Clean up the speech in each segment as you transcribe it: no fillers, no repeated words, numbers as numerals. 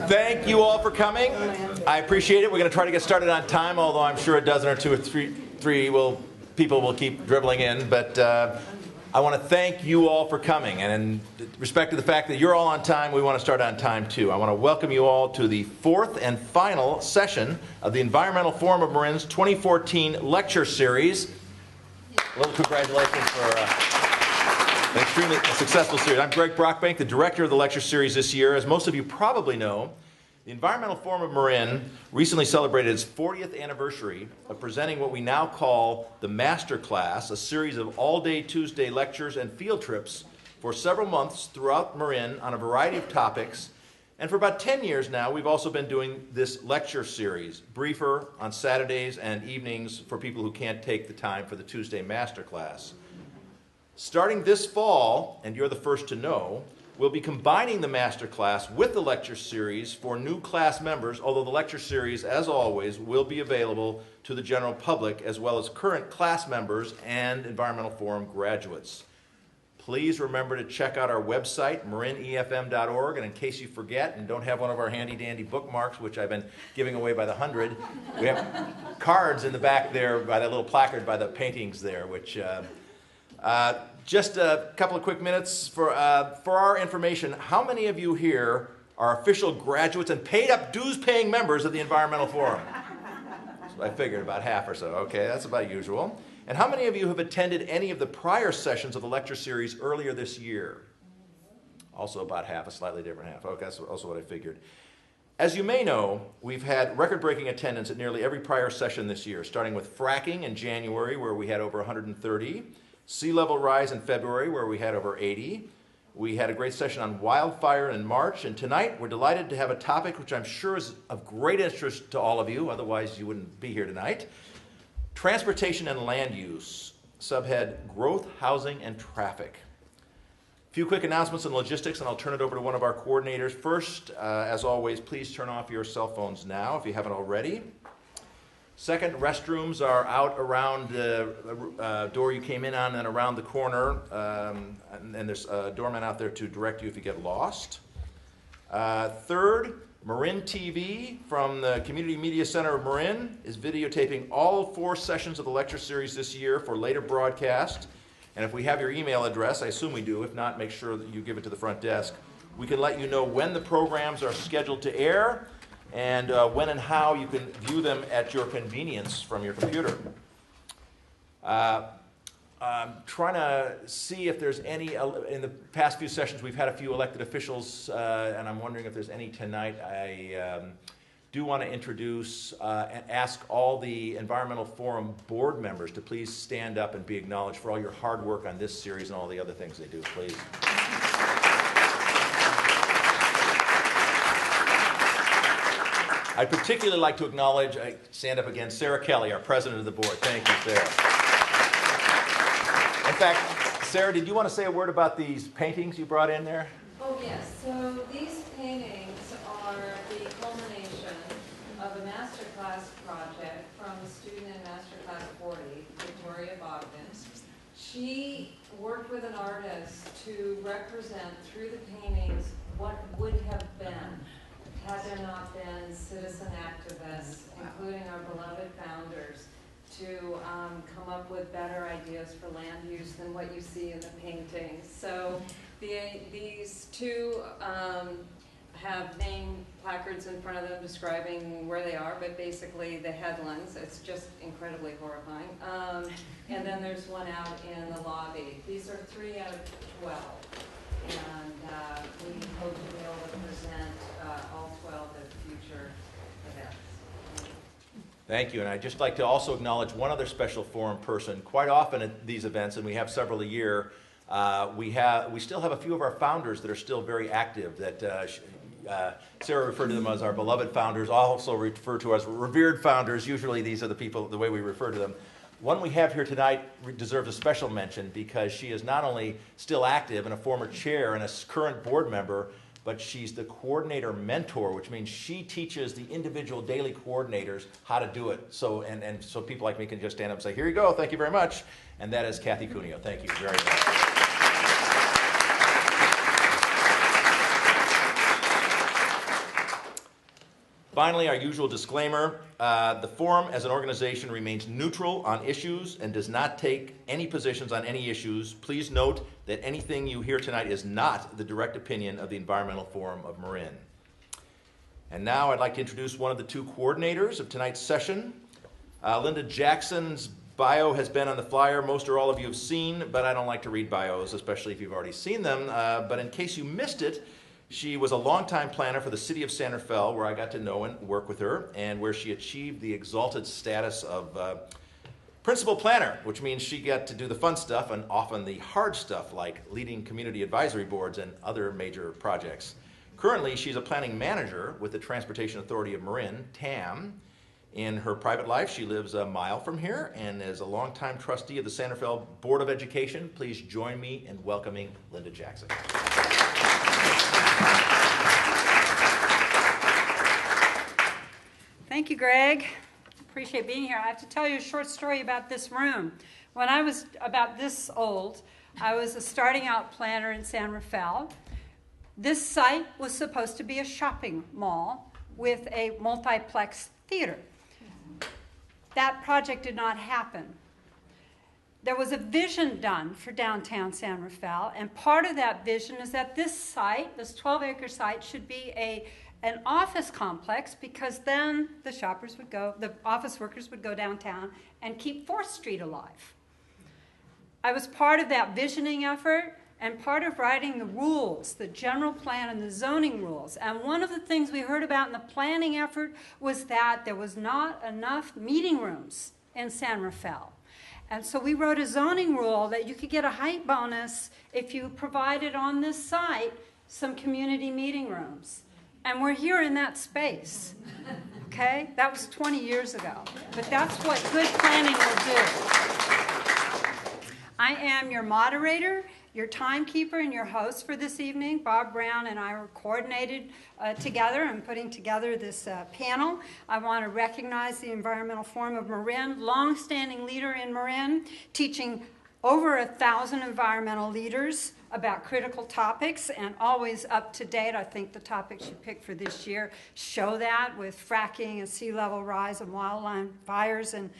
Thank you all for coming. I appreciate it. We're going to try to get started on time, although I'm sure a dozen or two or three people will keep dribbling in. But I want to thank you all for coming. And in respect to the fact that you're all on time, we want to start on time too. I want to welcome you all to the fourth and final session of the Environmental Forum of Marin's 2014 lecture series. A little congratulations for an extremely successful series. I'm Greg Brockbank, the director of the lecture series this year. As most of you probably know, the Environmental Forum of Marin recently celebrated its 40th anniversary of presenting what we now call the Master Class, a series of all-day Tuesday lectures and field trips for several months throughout Marin on a variety of topics. And for about 10 years now, we've also been doing this lecture series, briefer on Saturdays and evenings for people who can't take the time for the Tuesday Master Class. Starting this fall, and you're the first to know, we'll be combining the master class with the lecture series for new class members, although the lecture series, as always, will be available to the general public as well as current class members and Environmental Forum graduates. Please remember to check out our website, marinefm.org, and in case you forget and don't have one of our handy-dandy bookmarks, which I've been giving away by the 100, we have cards in the back there by that little placard by the paintings there, which... just a couple of quick minutes for our information. How many of you here are official graduates and paid-up dues-paying members of the Environmental Forum? So I figured about half or so. Okay, that's about usual. And how many of you have attended any of the prior sessions of the lecture series earlier this year? Also about half, a slightly different half. Okay, that's also what I figured. As you may know, we've had record-breaking attendance at nearly every prior session this year, starting with fracking in January, where we had over 130, sea level rise in February, where we had over 80. We had a great session on wildfire in March, and tonight we're delighted to have a topic which I'm sure is of great interest to all of you, otherwise you wouldn't be here tonight. Transportation and land use, subhead Growth, Housing, and Traffic. A few quick announcements and logistics, and I'll turn it over to one of our coordinators. First, as always, please turn off your cell phones now if you haven't already. Second, restrooms are out around the door you came in on and around the corner, and there's a doorman out there to direct you if you get lost. Third, Marin TV from the Community Media Center of Marin is videotaping all 4 sessions of the lecture series this year for later broadcast. And if we have your email address, I assume we do, if not, make sure that you give it to the front desk. We can let you know when the programs are scheduled to air, and when and how you can view them at your convenience from your computer. I'm trying to see if there's any, in the past few sessions we've had a few elected officials, and I'm wondering if there's any tonight. I do want to introduce and ask all the Environmental Forum board members to please stand up and be acknowledged for all your hard work on this series and all the other things they do, please. I'd particularly like to acknowledge, stand up again, Sarah Kelly, our president of the board. Thank you, Sarah. In fact, Sarah, did you want to say a word about these paintings you brought in there? Oh, yes. So these paintings are the culmination of a masterclass project from a student in Masterclass 40, Victoria Bogdan. She worked with an artist to represent through the paintings what would have been had there not been citizen activists, including our beloved founders, to come up with better ideas for land use than what you see in the paintings. So these two have name placards in front of them describing where they are, but basically the headlands, it's just incredibly horrifying. And then there's one out in the lobby. These are 3 out of 12. And we hope to be able to present all 12 at future events. Thank you, and I'd just like to also acknowledge one other special forum person. Quite often at these events, and we have several a year, we still have a few of our founders that are still very active. That Sarah referred to them as our beloved founders, also referred to as revered founders. Usually these are the people, the way we refer to them. One we have here tonight deserves a special mention because she is not only still active and a former chair and a current board member, but she's the coordinator mentor, which means she teaches the individual daily coordinators how to do it. So, and so people like me can just stand up and say, here you go, thank you very much. And that is Kathy Cuneo. Thank you very much. Finally, our usual disclaimer, the forum as an organization remains neutral on issues and does not take any positions on any issues. Please note that anything you hear tonight is not the direct opinion of the Environmental Forum of Marin. And now I'd like to introduce one of the two coordinators of tonight's session. Linda Jackson's bio has been on the flyer. Most or all of you have seen, but I don't like to read bios, especially if you've already seen them. But in case you missed it, she was a longtime planner for the city of San Rafael, where I got to know and work with her, and where she achieved the exalted status of principal planner, which means she got to do the fun stuff and often the hard stuff, like leading community advisory boards and other major projects. Currently, she's a planning manager with the Transportation Authority of Marin, TAM. In her private life, she lives a mile from here and is a longtime trustee of the San Rafael Board of Education. Please join me in welcoming Linda Jackson. Thank you, Greg. Appreciate being here. I have to tell you a short story about this room. When I was about this old, I was a starting out planner in San Rafael. This site was supposed to be a shopping mall with a multiplex theater. That project did not happen. There was a vision done for downtown San Rafael, and part of that vision is that this site, this 12-acre site, should be an office complex, because then the office workers would go downtown and keep 4th Street alive. I was part of that visioning effort and part of writing the rules, the general plan and the zoning rules. And one of the things we heard about in the planning effort was that there was not enough meeting rooms in San Rafael. And so we wrote a zoning rule that you could get a height bonus if you provided on this site some community meeting rooms. And we're here in that space, okay? That was 20 years ago. But that's what good planning will do. I am your moderator, your timekeeper, and your host for this evening. Bob Brown and I were coordinated together and putting together this panel. I want to recognize the Environmental Forum of Marin, long-standing leader in Marin, teaching over 1,000 environmental leaders about critical topics, and always up to date. I think the topics you picked for this year show that, with fracking and sea level rise and wildland fires, and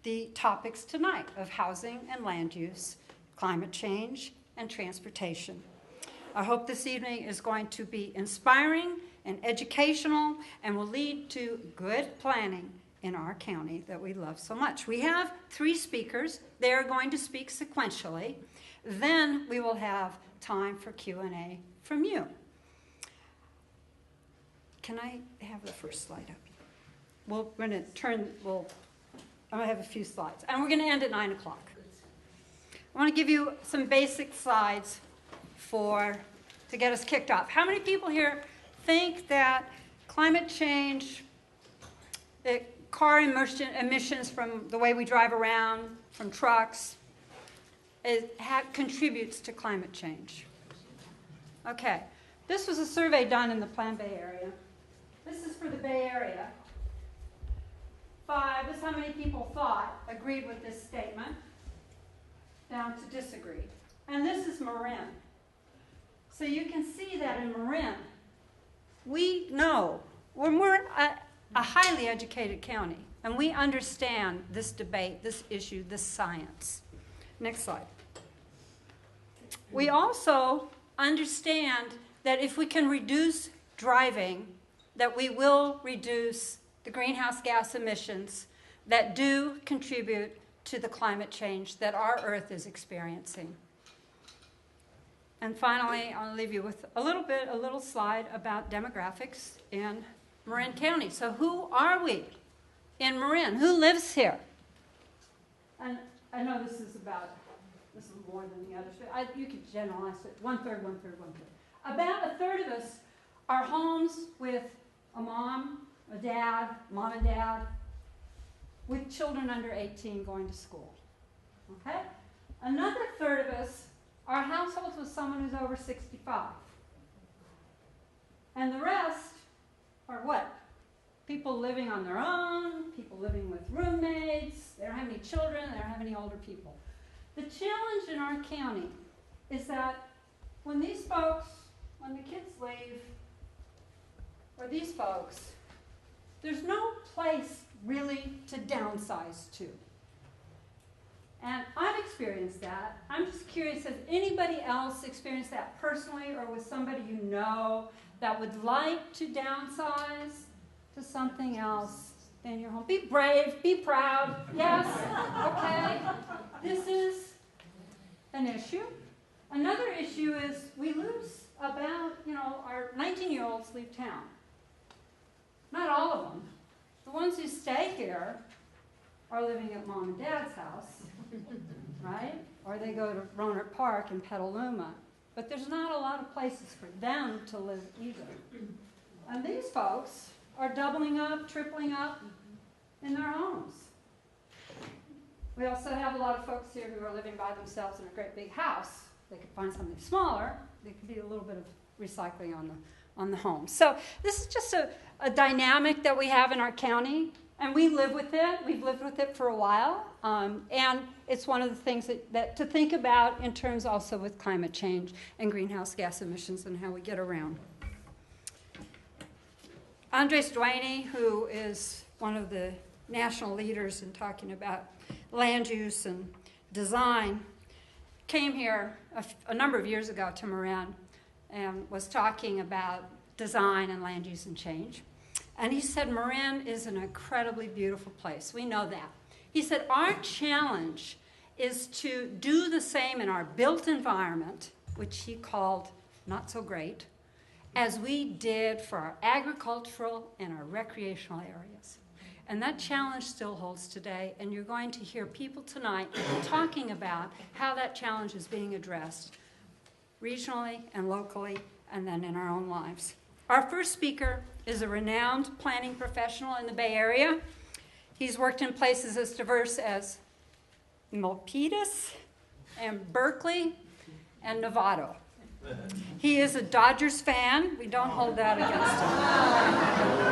the topics tonight of housing and land use, climate change, and transportation. I hope this evening is going to be inspiring and educational and will lead to good planning in our county that we love so much. We have 3 speakers. They are going to speak sequentially. Then we will have time for Q&A from you. Can I have the first slide up? I'm going to have a few slides. And we're going to end at 9 o'clock. I want to give you some basic slides to get us kicked off. How many people here think that climate change, car emissions from the way we drive around, from trucks, contributes to climate change? Okay, this was a survey done in the Plan Bay area. This is for the Bay Area. 5, this is how many people agreed with this statement, down to disagree. And this is Marin. So you can see that in Marin, we know, when we're a highly educated county, and we understand this debate, this issue, this science. Next slide. We also understand that if we can reduce driving, that we will reduce the greenhouse gas emissions that do contribute to the climate change that our Earth is experiencing. And finally, I'll leave you with a little slide about demographics in Marin County. So who are we in Marin? Who lives here? And I know this is more than the others, but you could generalize it. 1/3, 1/3, 1/3. About 1/3 of us are homes with a mom, a dad, mom and dad, with children under 18 going to school. Okay? Another 1/3 of us are households with someone who's over 65. And the rest are what? People living on their own, people living with roommates, they don't have any children, they don't have any older people. The challenge in our county is that when the kids leave, or these folks there's no place really to downsize to. And I've experienced that. I'm just curious, has anybody else experienced that personally or with somebody you know that would like to downsize to something else than your home? Be brave, be proud, yes, okay. This is an issue. Another issue is we lose about, our 19-year-olds leave town. Not all of them. The ones who stay here are living at mom and dad's house, right? Or they go to Rohnert Park in Petaluma. But there's not a lot of places for them to live either. And these folks are doubling up, tripling up in their homes. We also have a lot of folks here who are living by themselves in a great big house. They could find something smaller. There could be a little bit of recycling on the home. So this is just a dynamic that we have in our county, and we live with it. We've lived with it for a while, and it's one of the things that to think about in terms also with climate change and greenhouse gas emissions and how we get around. Andres Duane, who is one of the national leaders in talking about land use and design, came here a number of years ago to Marin and was talking about design and land use and change. And he said Marin is an incredibly beautiful place. We know that. He said our challenge is to do the same in our built environment, which he called not so great, as we did for our agricultural and our recreational areas. And that challenge still holds today, and you're going to hear people tonight talking about how that challenge is being addressed regionally and locally, and then in our own lives. Our first speaker is a renowned planning professional in the Bay Area. He's worked in places as diverse as Milpitas and Berkeley and Novato. He is a Dodgers fan. We don't hold that against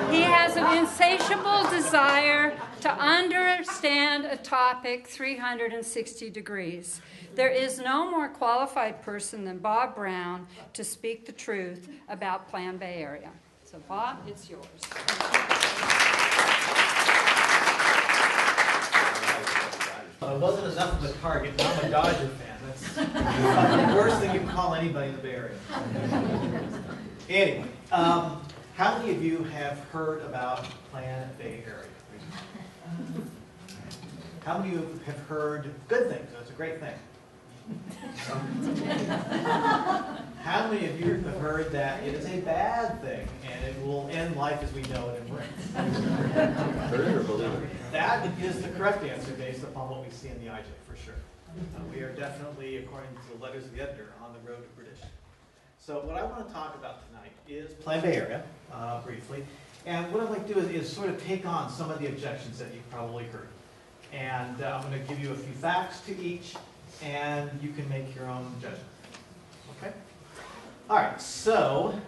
him. He has an insatiable desire to understand a topic 360 degrees. There is no more qualified person than Bob Brown to speak the truth about Plan Bay Area. So Bob, it's yours. Well, it wasn't enough of a target. Now I'm a Dodger fan. That's the worst thing you can call anybody in the Bay Area. Anyway, how many of you have heard about Plan Bay Area? How many of you have heard good things? That's a great thing. How many of you have heard that it is a bad thing and it will end life as we know it in Marin? Heard it or believe it? That is the correct answer based upon what we see in the IJ, for sure. We are definitely, according to the letters of the editor, on the road to perdition. So what I want to talk about tonight is Plan Bay Area, briefly. And what I'd like to do is sort of take on some of the objections that you've probably heard. And I'm going to give you a few facts to each, and you can make your own judgment. Okay? All right, so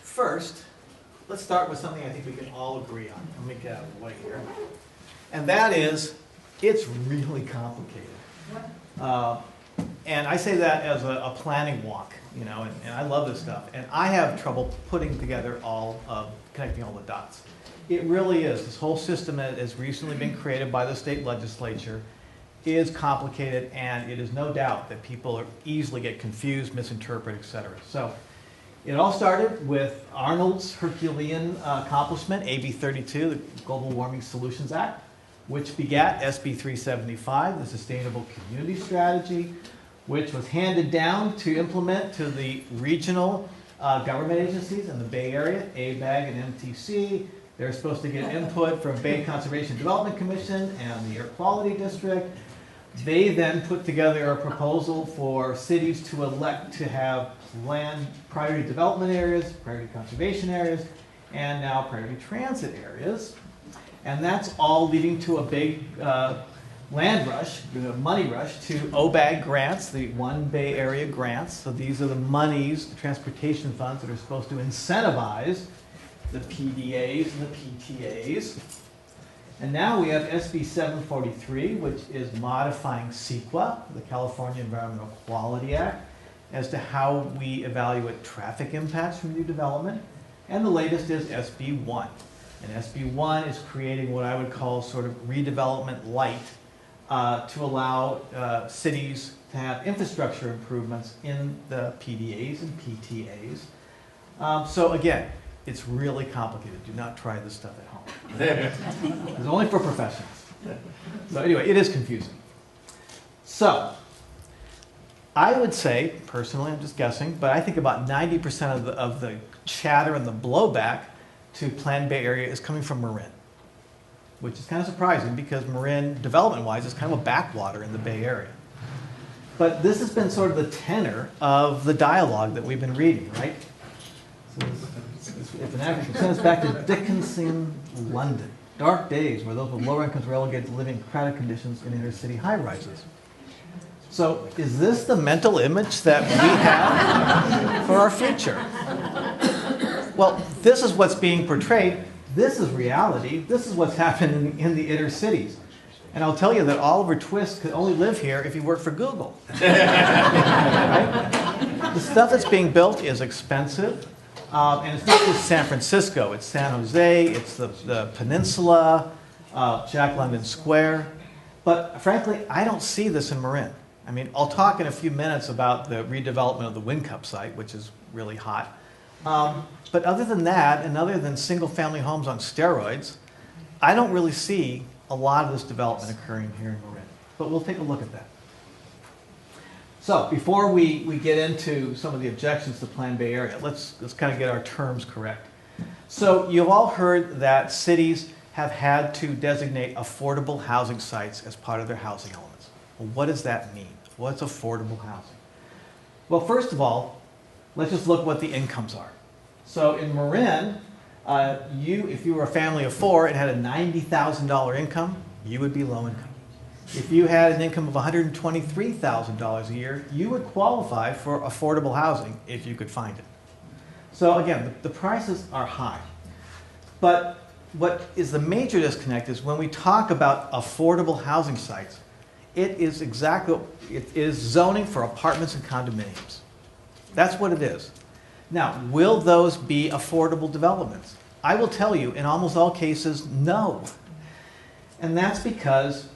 first, let's start with something I think we can all agree on. Let me get out of the way here. And that is, it's really complicated. And I say that as a planning walk, and I love this stuff. And I have trouble putting together connecting all the dots. It really is. This whole system that has recently been created by the state legislature is complicated, and it is no doubt that people easily get confused, misinterpret, etc. So it all started with Arnold's Herculean accomplishment, AB 32, the Global Warming Solutions Act, which begat SB 375, the Sustainable Community Strategy, which was handed down to implement to the regional government agencies in the Bay Area, ABAG and MTC. They're supposed to get input from Bay Conservation Development Commission and the Air Quality District. They then put together a proposal for cities to elect to have planned priority development areas, priority conservation areas, and now priority transit areas. And that's all leading to a big land rush, money rush to OBAG grants, the One Bay Area grants. So these are the monies, the transportation funds that are supposed to incentivize the PDAs and the PTAs. And now we have SB 743, which is modifying CEQA, the California Environmental Quality Act, as to how we evaluate traffic impacts from new development. And the latest is SB 1. And SB1 is creating what I would call sort of redevelopment light to allow cities to have infrastructure improvements in the PDAs and PTAs. So again, it's really complicated. Do not try this stuff at home. It's only for professionals. So anyway, it is confusing. So I would say, personally, I'm just guessing, but I think about 90% of the chatter and the blowback to Plan Bay Area is coming from Marin, which is kind of surprising because Marin, development-wise, is kind of a backwater in the Bay Area. But this has been sort of the tenor of the dialogue that we've been reading, right? So if an average sends us back to Dickinson, London. Dark days where those with lower incomes were relegated to living in crowded conditions in inner city high-rises. So is this the mental image that we have for our future? Well, this is what's being portrayed. This is reality. This is what's happening in the inner cities. And I'll tell you that Oliver Twist could only live here if he worked for Google. Right? The stuff that's being built is expensive. And it's not just San Francisco. It's San Jose. It's the peninsula, Jack London Square. But frankly, I don't see this in Marin. I mean, I'll talk in a few minutes about the redevelopment of the Wind Cup site, which is really hot. But other than that, and other than single-family homes on steroids, I don't really see a lot of this development occurring here in Marin. But we'll take a look at that. So before we get into some of the objections to Plan Bay Area, let's kind of get our terms correct. So you've all heard that cities have had to designate affordable housing sites as part of their housing elements. Well, what does that mean? What's affordable housing? Well, first of all, let's just look what the incomes are. So in Marin, if you were a family of four and had a $90,000 income, you would be low income. If you had an income of $123,000 a year, you would qualify for affordable housing if you could find it. So again, the prices are high. But what is the major disconnect is when we talk about affordable housing sites, it is zoning for apartments and condominiums. That's what it is. Now, will those be affordable developments? I will tell you, in almost all cases, no. And that's because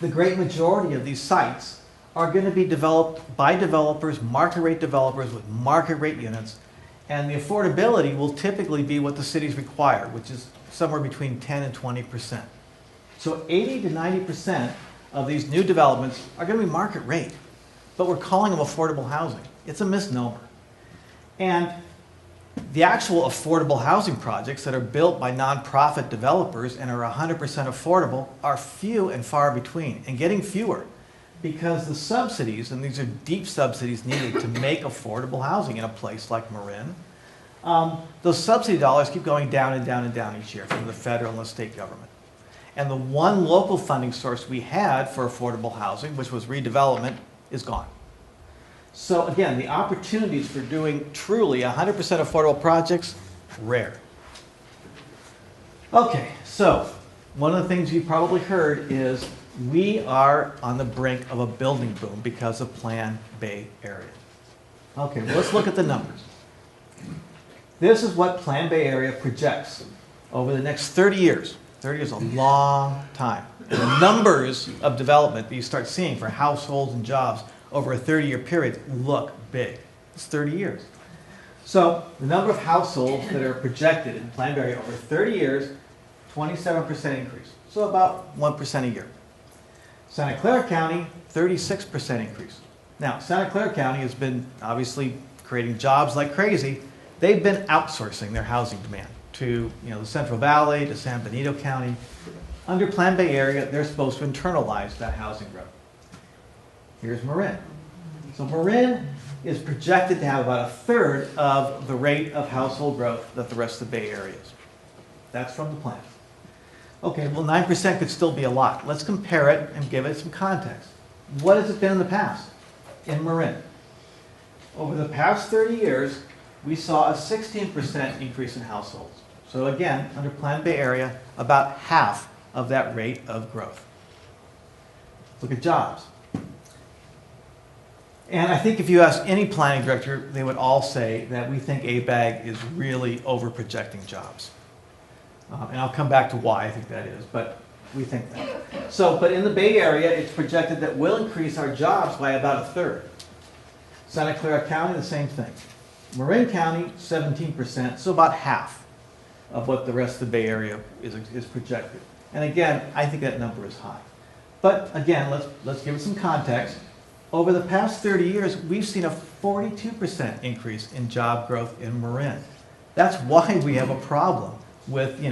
the great majority of these sites are going to be developed by developers, market rate developers with market rate units, and the affordability will typically be what the cities require, which is somewhere between 10 and 20%. So 80 to 90% of these new developments are going to be market rate, but we're calling them affordable housing. It's a misnomer. And the actual affordable housing projects that are built by nonprofit developers and are 100% affordable are few and far between, and getting fewer, because the subsidies, and these are deep subsidies needed to make affordable housing in a place like Marin, those subsidy dollars keep going down and down and down each year from the federal and the state government. And the one local funding source we had for affordable housing, which was redevelopment, is gone. So again, the opportunities for doing truly 100% affordable projects, rare. Okay, so one of the things you've probably heard is we are on the brink of a building boom because of Plan Bay Area. Okay, well, let's look at the numbers. This is what Plan Bay Area projects over the next 30 years. 30 years is a long time. And the numbers of development that you start seeing for households and jobs over a 30-year period look big. It's 30 years. So the number of households that are projected in Plan Bay Area over 30 years, 27% increase. So about 1% a year. Santa Clara County, 36% increase. Now, Santa Clara County has been obviously creating jobs like crazy. They've been outsourcing their housing demand to the Central Valley, to San Benito County. Under Plan Bay Area, they're supposed to internalize that housing growth. Here's Marin. So Marin is projected to have about a third of the rate of household growth that the rest of the Bay Area is. That's from the plan. Okay, well 9% could still be a lot. Let's compare it and give it some context. What has it been in the past in Marin? Over the past 30 years, we saw a 16% increase in households. So again, under Plan Bay Area, about half of that rate of growth. Look at jobs. And I think if you ask any planning director, they would all say that we think ABAG is really over-projecting jobs. And I'll come back to why I think that is, but we think that. So, but in the Bay Area, it's projected that we'll increase our jobs by about a third. Santa Clara County, the same thing. Marin County, 17%, so about half of what the rest of the Bay Area is projected. And again, I think that number is high. But again, let's give it some context. Over the past 30 years, we've seen a 42% increase in job growth in Marin. That's why we have a problem with,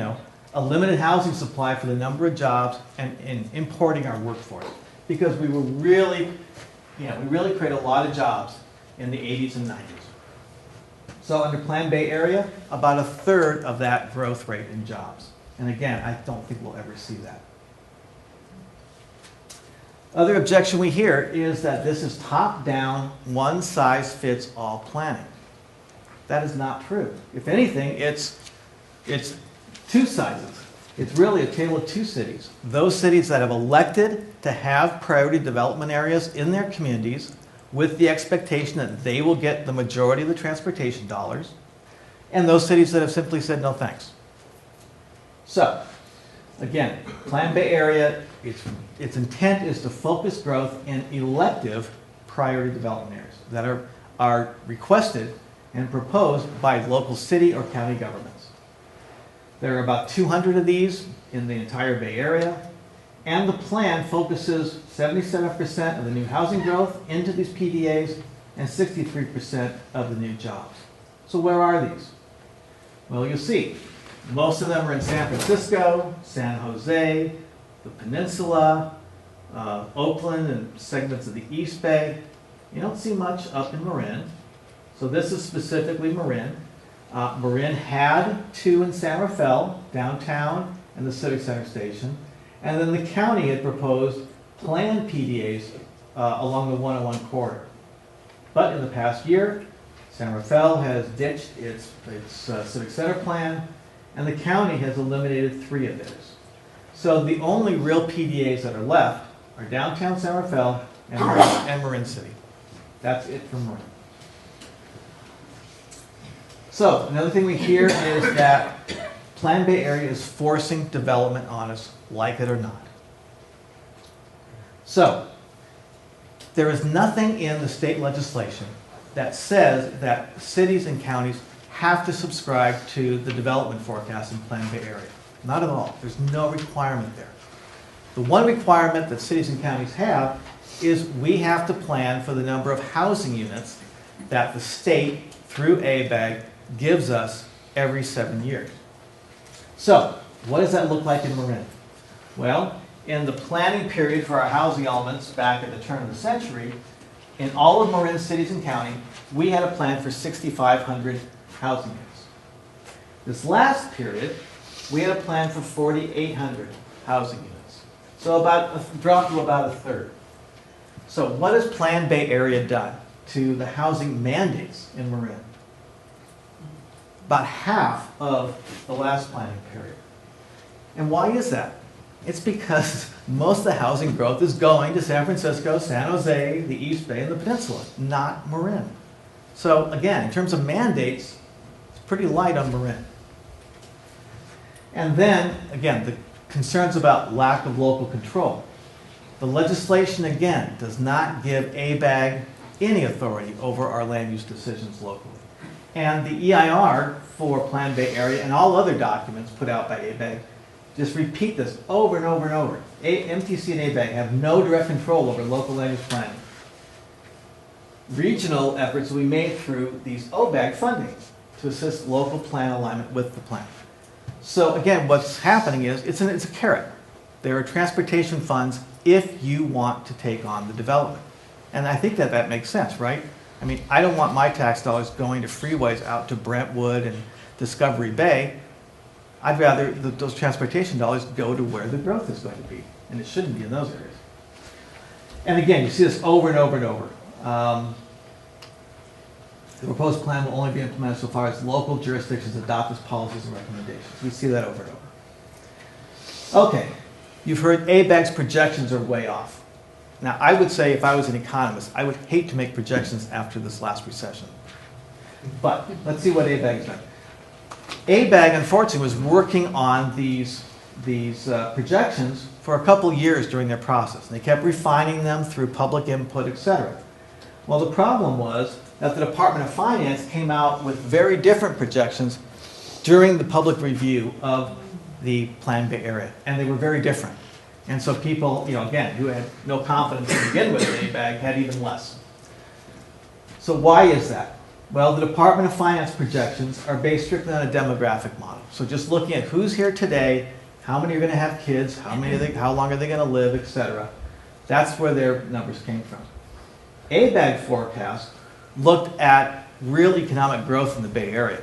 a limited housing supply for the number of jobs and importing our workforce. Because we were really, we really created a lot of jobs in the 80s and 90s. So under Plan Bay Area, about a third of that growth rate in jobs. And again, I don't think we'll ever see that. Other objection we hear is that this is top-down, one-size-fits-all planning. That is not true. If anything, it's two sizes. It's really a tale of two cities. Those cities that have elected to have priority development areas in their communities with the expectation that they will get the majority of the transportation dollars, and those cities that have simply said no thanks. So, again, Plan Bay Area, its intent is to focus growth in elective priority development areas that are requested and proposed by local city or county governments. There are about 200 of these in the entire Bay Area, and the plan focuses 77% of the new housing growth into these PDAs and 63% of the new jobs. So where are these? Well, you'll see. Most of them are in San Francisco, San Jose, the Peninsula, Oakland, and segments of the East Bay. You don't see much up in Marin. So this is specifically Marin. Marin had two in San Rafael, downtown, and the Civic Center station. And then the county had proposed planned PDAs along the 101 corridor. But in the past year, San Rafael has ditched its Civic Center plan, and the county has eliminated 3 of theirs. So the only real PDAs that are left are downtown San Rafael and Marin City. That's it for Marin. So another thing we hear is that Plan Bay Area is forcing development on us, like it or not. So there is nothing in the state legislation that says that cities and counties have to subscribe to the development forecast in Plan Bay Area. Not at all. There's no requirement there. The one requirement that cities and counties have is we have to plan for the number of housing units that the state, through ABAG, gives us every 7 years. So, what does that look like in Marin? Well, in the planning period for our housing elements back at the turn of the century, in all of Marin cities and county, we had a plan for 6,500 housing units. This last period, we had a plan for 4,800 housing units. So about a drop to about a third. So what has Plan Bay Area done to the housing mandates in Marin? About half of the last planning period. And why is that? It's because most of the housing growth is going to San Francisco, San Jose, the East Bay, and the Peninsula, not Marin. So again, in terms of mandates, it's pretty light on Marin. And then, again, the concerns about lack of local control. The legislation, again, does not give ABAG any authority over our land use decisions locally. And the EIR for Plan Bay Area and all other documents put out by ABAG just repeat this over and over and over. MTC and ABAG have no direct control over local land use planning. Regional efforts will be made through these OBAG funding to assist local plan alignment with the plan. So again, what's happening is it's a carrot. There are transportation funds if you want to take on the development. And I think that makes sense, right? I mean, I don't want my tax dollars going to freeways out to Brentwood and Discovery Bay. I'd rather those transportation dollars go to where the growth is going to be. And it shouldn't be in those areas. And again, you see this over and over and over. The proposed plan will only be implemented so far as local jurisdictions adopt its policies and recommendations. We see that over and over. Okay, you've heard ABAG's projections are way off. Now, I would say if I was an economist, I would hate to make projections after this last recession. But let's see what ABAG's done. ABAG, unfortunately, was working on these projections for a couple years during their process. And they kept refining them through public input, etc. Well, the problem was that the Department of Finance came out with very different projections during the public review of the Plan Bay Area, and they were very different. And so people, again, who had no confidence to begin with in ABAG had even less. So why is that? Well, the Department of Finance projections are based strictly on a demographic model. So just looking at who's here today, how many are going to have kids, how long are they going to live, etc. That's where their numbers came from. ABAG forecast looked at real economic growth in the Bay Area.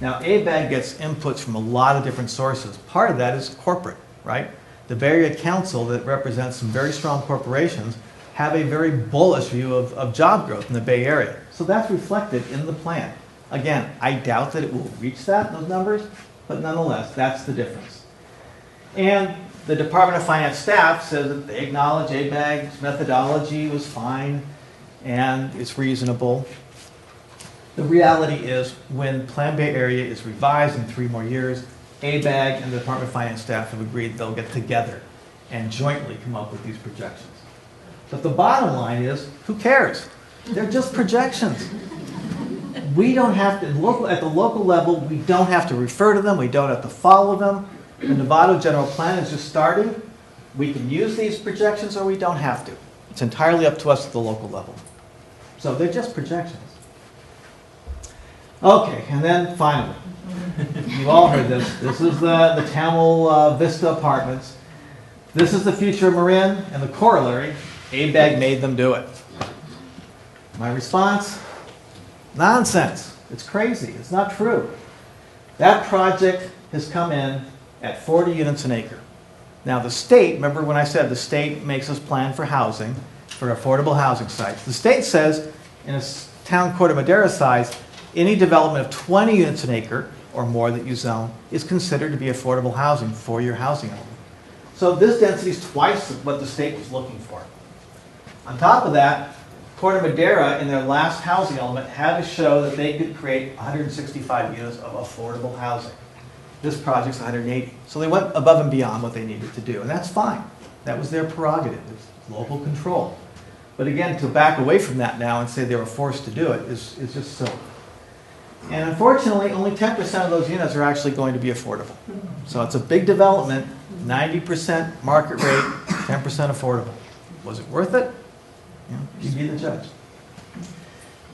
Now, ABAG gets inputs from a lot of different sources. Part of that is corporate, right? The Bay Area Council, that represents some very strong corporations, have a very bullish view of job growth in the Bay Area. So that's reflected in the plan. Again, I doubt that it will reach those numbers, but nonetheless, that's the difference. And the Department of Finance staff says that they acknowledge ABAG's methodology was fine and it's reasonable. The reality is, when Plan Bay Area is revised in 3 more years, ABAG and the Department of Finance staff have agreed they'll get together and jointly come up with these projections. But the bottom line is, who cares? They're just projections. We don't have to, at the local level, we don't have to refer to them, we don't have to follow them. The Novato general plan is just starting. We can use these projections or we don't have to. It's entirely up to us at the local level. So they're just projections. Okay, and then finally, you've all heard this. This is the Tamil Vista apartments. This is the future of Marin, and the corollary, ABAG made them do it. My response? Nonsense. It's crazy. It's not true. That project has come in at 40 units an acre. Now the state, remember when I said the state makes us plan for housing, for affordable housing sites. The state says in a town quarter Moderator size, any development of 20 units an acre or more that you zone is considered to be affordable housing for your housing element. So this density is twice what the state was looking for. On top of that, Corte Madera, in their last housing element, had to show that they could create 165 units of affordable housing. This project's 180. So they went above and beyond what they needed to do, and that's fine. That was their prerogative. It's local control. But again, to back away from that now and say they were forced to do it is just silly. And unfortunately, only 10% of those units are actually going to be affordable. So it's a big development, 90% market rate, 10% affordable. Was it worth it? You be the judge.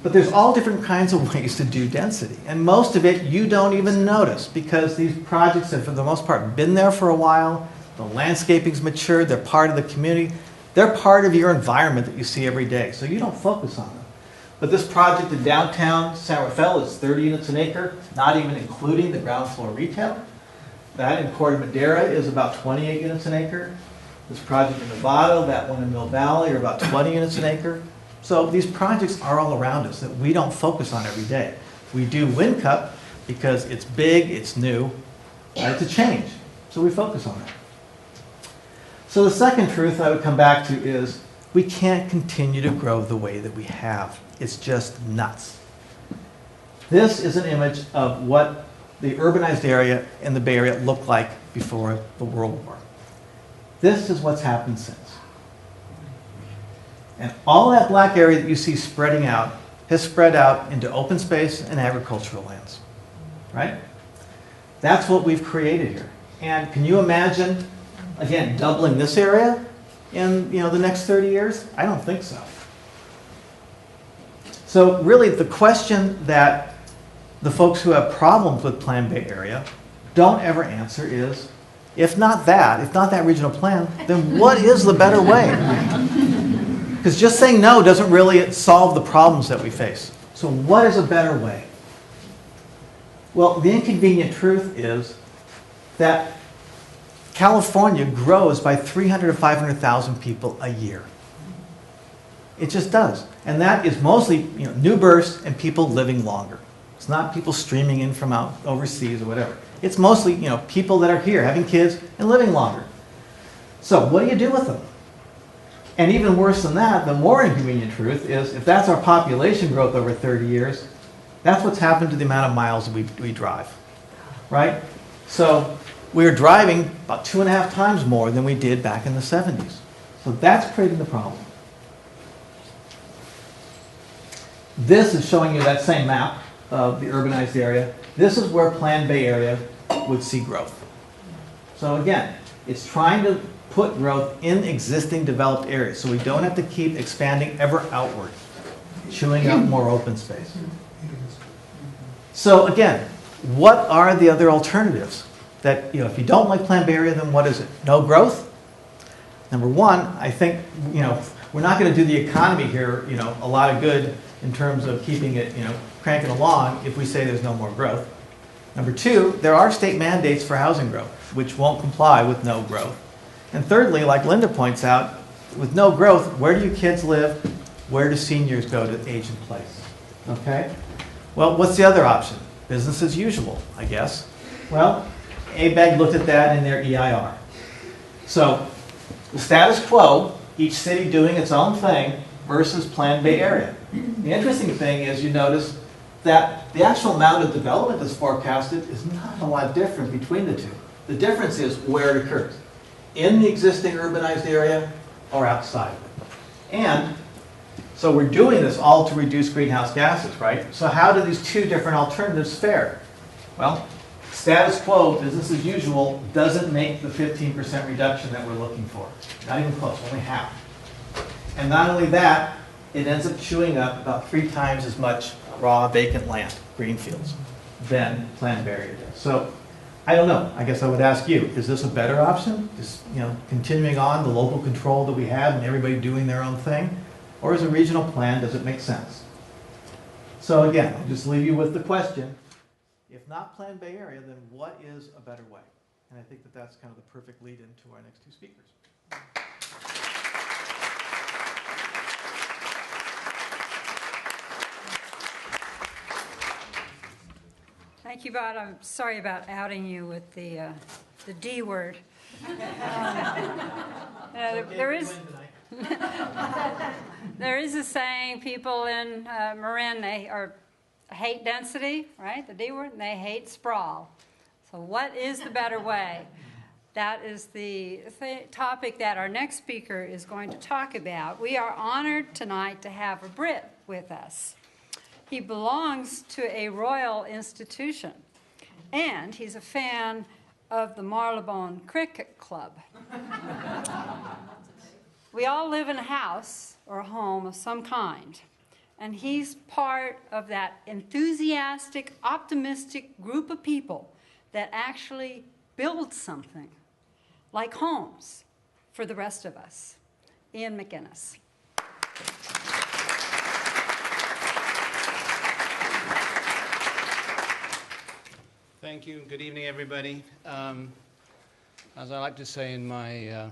But there's all different kinds of ways to do density. And most of it you don't even notice because these projects have, for the most part, been there for a while. The landscaping's matured. They're part of the community. They're part of your environment that you see every day. So you don't focus on them. But this project in downtown San Rafael is 30 units an acre, not even including the ground floor retail. That in Corte Madera is about 28 units an acre. This project in Novato, that one in Mill Valley, are about 20 units an acre. So these projects are all around us that we don't focus on every day. We do Wind Cup because it's big, it's new, and it's a change. So we focus on it. So the second truth I would come back to is we can't continue to grow the way that we have. It's just nuts. This is an image of what the urbanized area in the Bay Area looked like before the World War. This is what's happened since. And all that black area that you see spreading out has spread out into open space and agricultural lands, right? That's what we've created here. And can you imagine, again, doubling this area in the next 30 years? I don't think so. So really the question that the folks who have problems with Plan Bay Area don't ever answer is, if not that regional plan, then what is the better way? Because just saying no doesn't really solve the problems that we face. So what is a better way? Well, the inconvenient truth is that California grows by 300 to 500,000 people a year. It just does. And that is mostly new births and people living longer. It's not people streaming in from out overseas or whatever. It's mostly people that are here having kids and living longer. So what do you do with them? And even worse than that, the more inconvenient truth is if that's our population growth over 30 years, that's what's happened to the amount of miles we drive. right? So we're driving about 2.5 times more than we did back in the 70s. So that's creating the problem. This is showing you that same map of the urbanized area. This is where Planned Bay Area would see growth. So again, it's trying to put growth in existing developed areas so we don't have to keep expanding ever outward, chewing up more open space. So again, what are the other alternatives? That, if you don't like Planned Bay Area, then what is it? No growth? Number one, I think, we're not going to do the economy here, a lot of good in terms of keeping it, cranking along if we say there's no more growth. Number two, there are state mandates for housing growth, which won't comply with no growth. And thirdly, like Linda points out, with no growth, where do you kids live? Where do seniors go to age in place? Okay? Well, what's the other option? Business as usual, I guess. Well, ABEG looked at that in their EIR. So, the status quo, each city doing its own thing, versus Planned Bay Area. The interesting thing is you notice that the actual amount of development that's forecasted is not a lot different between the two. The difference is where it occurs. In the existing urbanized area or outside. And so we're doing this all to reduce greenhouse gases, right? So how do these two different alternatives fare? Well, status quo, business as usual, doesn't make the 15% reduction that we're looking for. Not even close, only half. And not only that, it ends up chewing up about 3 times as much raw vacant land, green fields, than Planned Bay Area does. So I don't know. I guess I would ask you, is this a better option? Just, continuing on the local control that we have and everybody doing their own thing? Or is a regional plan, does it make sense? So again, I'll just leave you with the question, if not Planned Bay Area, then what is a better way? And I think that that's kind of the perfect lead into our next 2 speakers. Thank you, Bob. I'm sorry about outing you with the D word. There is a saying, people in Marin, they hate density, right, the D word, and they hate sprawl. So what is the better way? That is the topic that our next speaker is going to talk about. We are honored tonight to have a Brit with us. He belongs to a royal institution, and he's a fan of the Marylebone Cricket Club. We all live in a house or a home of some kind, and he's part of that enthusiastic, optimistic group of people that actually build something, like homes, for the rest of us. Ian McGinnis. Thank you. Good evening, everybody. As I like to say in my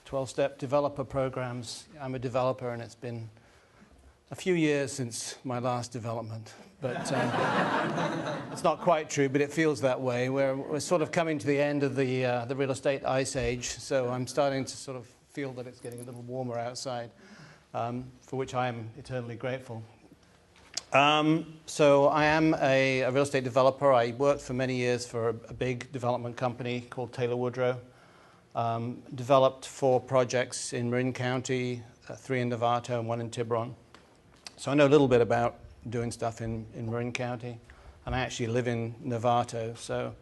12-step developer programs, I'm a developer, and it's been a few years since my last development. But it's not quite true, but it feels that way. We're sort of coming to the end of the real estate ice age, so I'm starting to sort of feel that it's getting a little warmer outside, for which I am eternally grateful. So I am a real estate developer. I worked for many years for a big development company called Taylor Woodrow. Developed 4 projects in Marin County, 3 in Novato and 1 in Tiburon. So I know a little bit about doing stuff in Marin County. And I actually live in Novato, so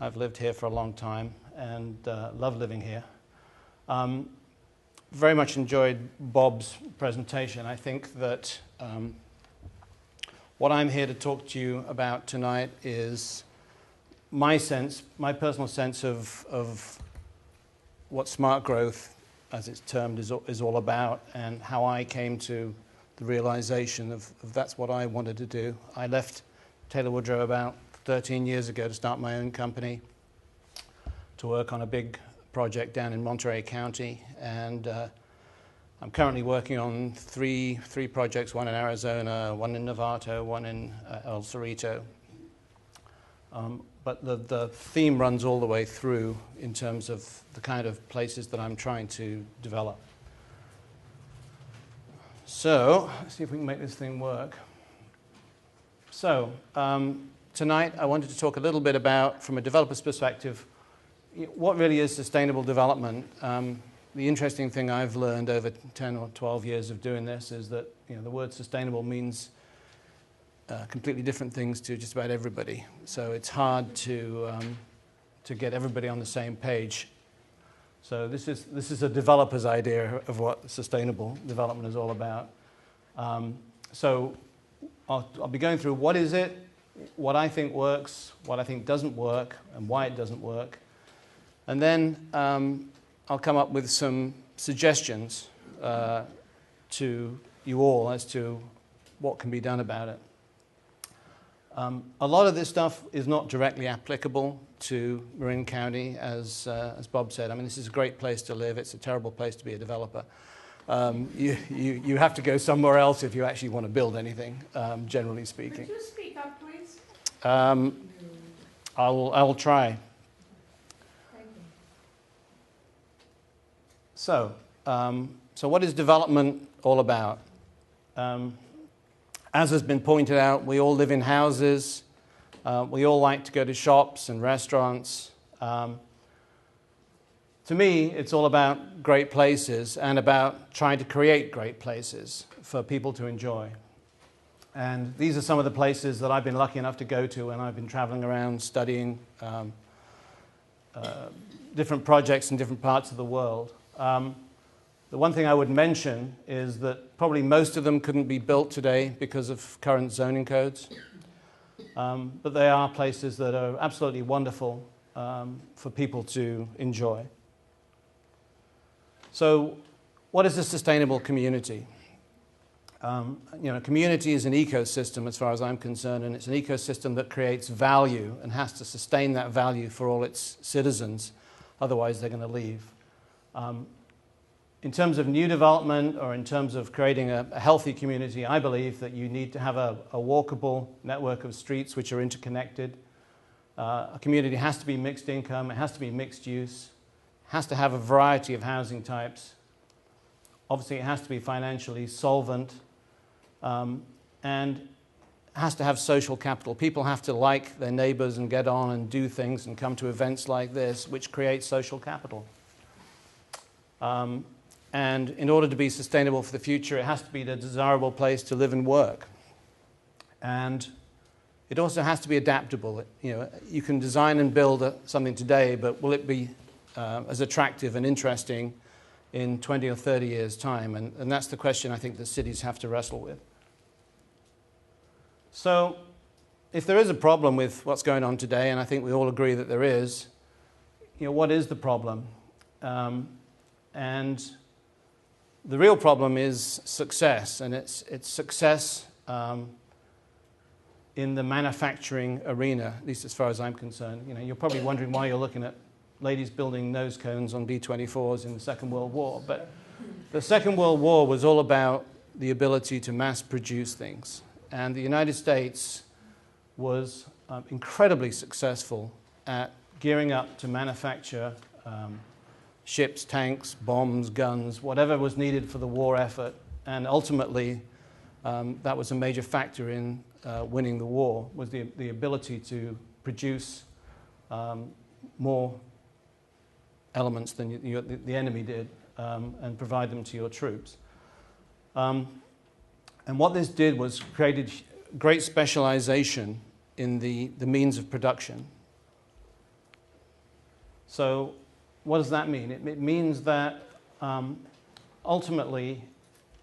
I've lived here for a long time and love living here. Very much enjoyed Bob's presentation. I think that what I'm here to talk to you about tonight is my personal sense of what smart growth, as it's termed, is all about, and how I came to the realization of that's what I wanted to do. I left Taylor Woodrow about 13 years ago to start my own company, to work on a big project down in Monterey County, and I'm currently working on three projects, 1 in Arizona, 1 in Novato, 1 in El Cerrito. But the theme runs all the way through in terms of the kind of places that I'm trying to develop. So, let's see if we can make this thing work. So, tonight I wanted to talk a little bit about, from a developer's perspective, what really is sustainable development. The interesting thing I've learned over 10 or 12 years of doing this is that the word sustainable means completely different things to just about everybody. So it's hard to get everybody on the same page. So this is a developer's idea of what sustainable development is all about. So I'll be going through what is it, what I think works, what I think doesn't work, and why it doesn't work. And then I'll come up with some suggestions to you all as to what can be done about it. A lot of this stuff is not directly applicable to Marin County, as Bob said. I mean, this is a great place to live. It's a terrible place to be a developer. You have to go somewhere else if you actually want to build anything, generally speaking. Could you speak up, please? I will try. Thank you. So what is development all about? As has been pointed out, we all live in houses. We all like to go to shops and restaurants. To me, it's all about great places and about trying to create great places for people to enjoy. And these are some of the places that I've been lucky enough to go to when I've been traveling around studying different projects in different parts of the world. The one thing I would mention is that probably most of them couldn't be built today because of current zoning codes. But they are places that are absolutely wonderful for people to enjoy. So what is a sustainable community? Community is an ecosystem as far as I'm concerned, and it's an ecosystem that creates value and has to sustain that value for all its citizens. Otherwise, they're going to leave. In terms of new development or in terms of creating a healthy community, I believe that you need to have a walkable network of streets which are interconnected. A community has to be mixed income, it has to be mixed use, has to have a variety of housing types. Obviously, it has to be financially solvent, and has to have social capital. People have to like their neighbors and get on and do things and come to events like this, which creates social capital. And in order to be sustainable for the future, it has to be a desirable place to live and work. And it also has to be adaptable. You can design and build something today, but will it be as attractive and interesting in 20 or 30 years' time? And that's the question I think the cities have to wrestle with. So if there is a problem with what's going on today, and I think we all agree that there is, what is the problem? And the real problem is success, and it's success in the manufacturing arena, at least as far as I'm concerned. You're probably wondering why you're looking at ladies building nose cones on B-24s in the Second World War. But the Second World War was all about the ability to mass produce things. And the United States was incredibly successful at gearing up to manufacture ships, tanks, bombs, guns, whatever was needed for the war effort. And ultimately, that was a major factor in winning the war, was the ability to produce more elements than the enemy did, and provide them to your troops. And what this did was created great specialization in the means of production. So what does that mean? It means that ultimately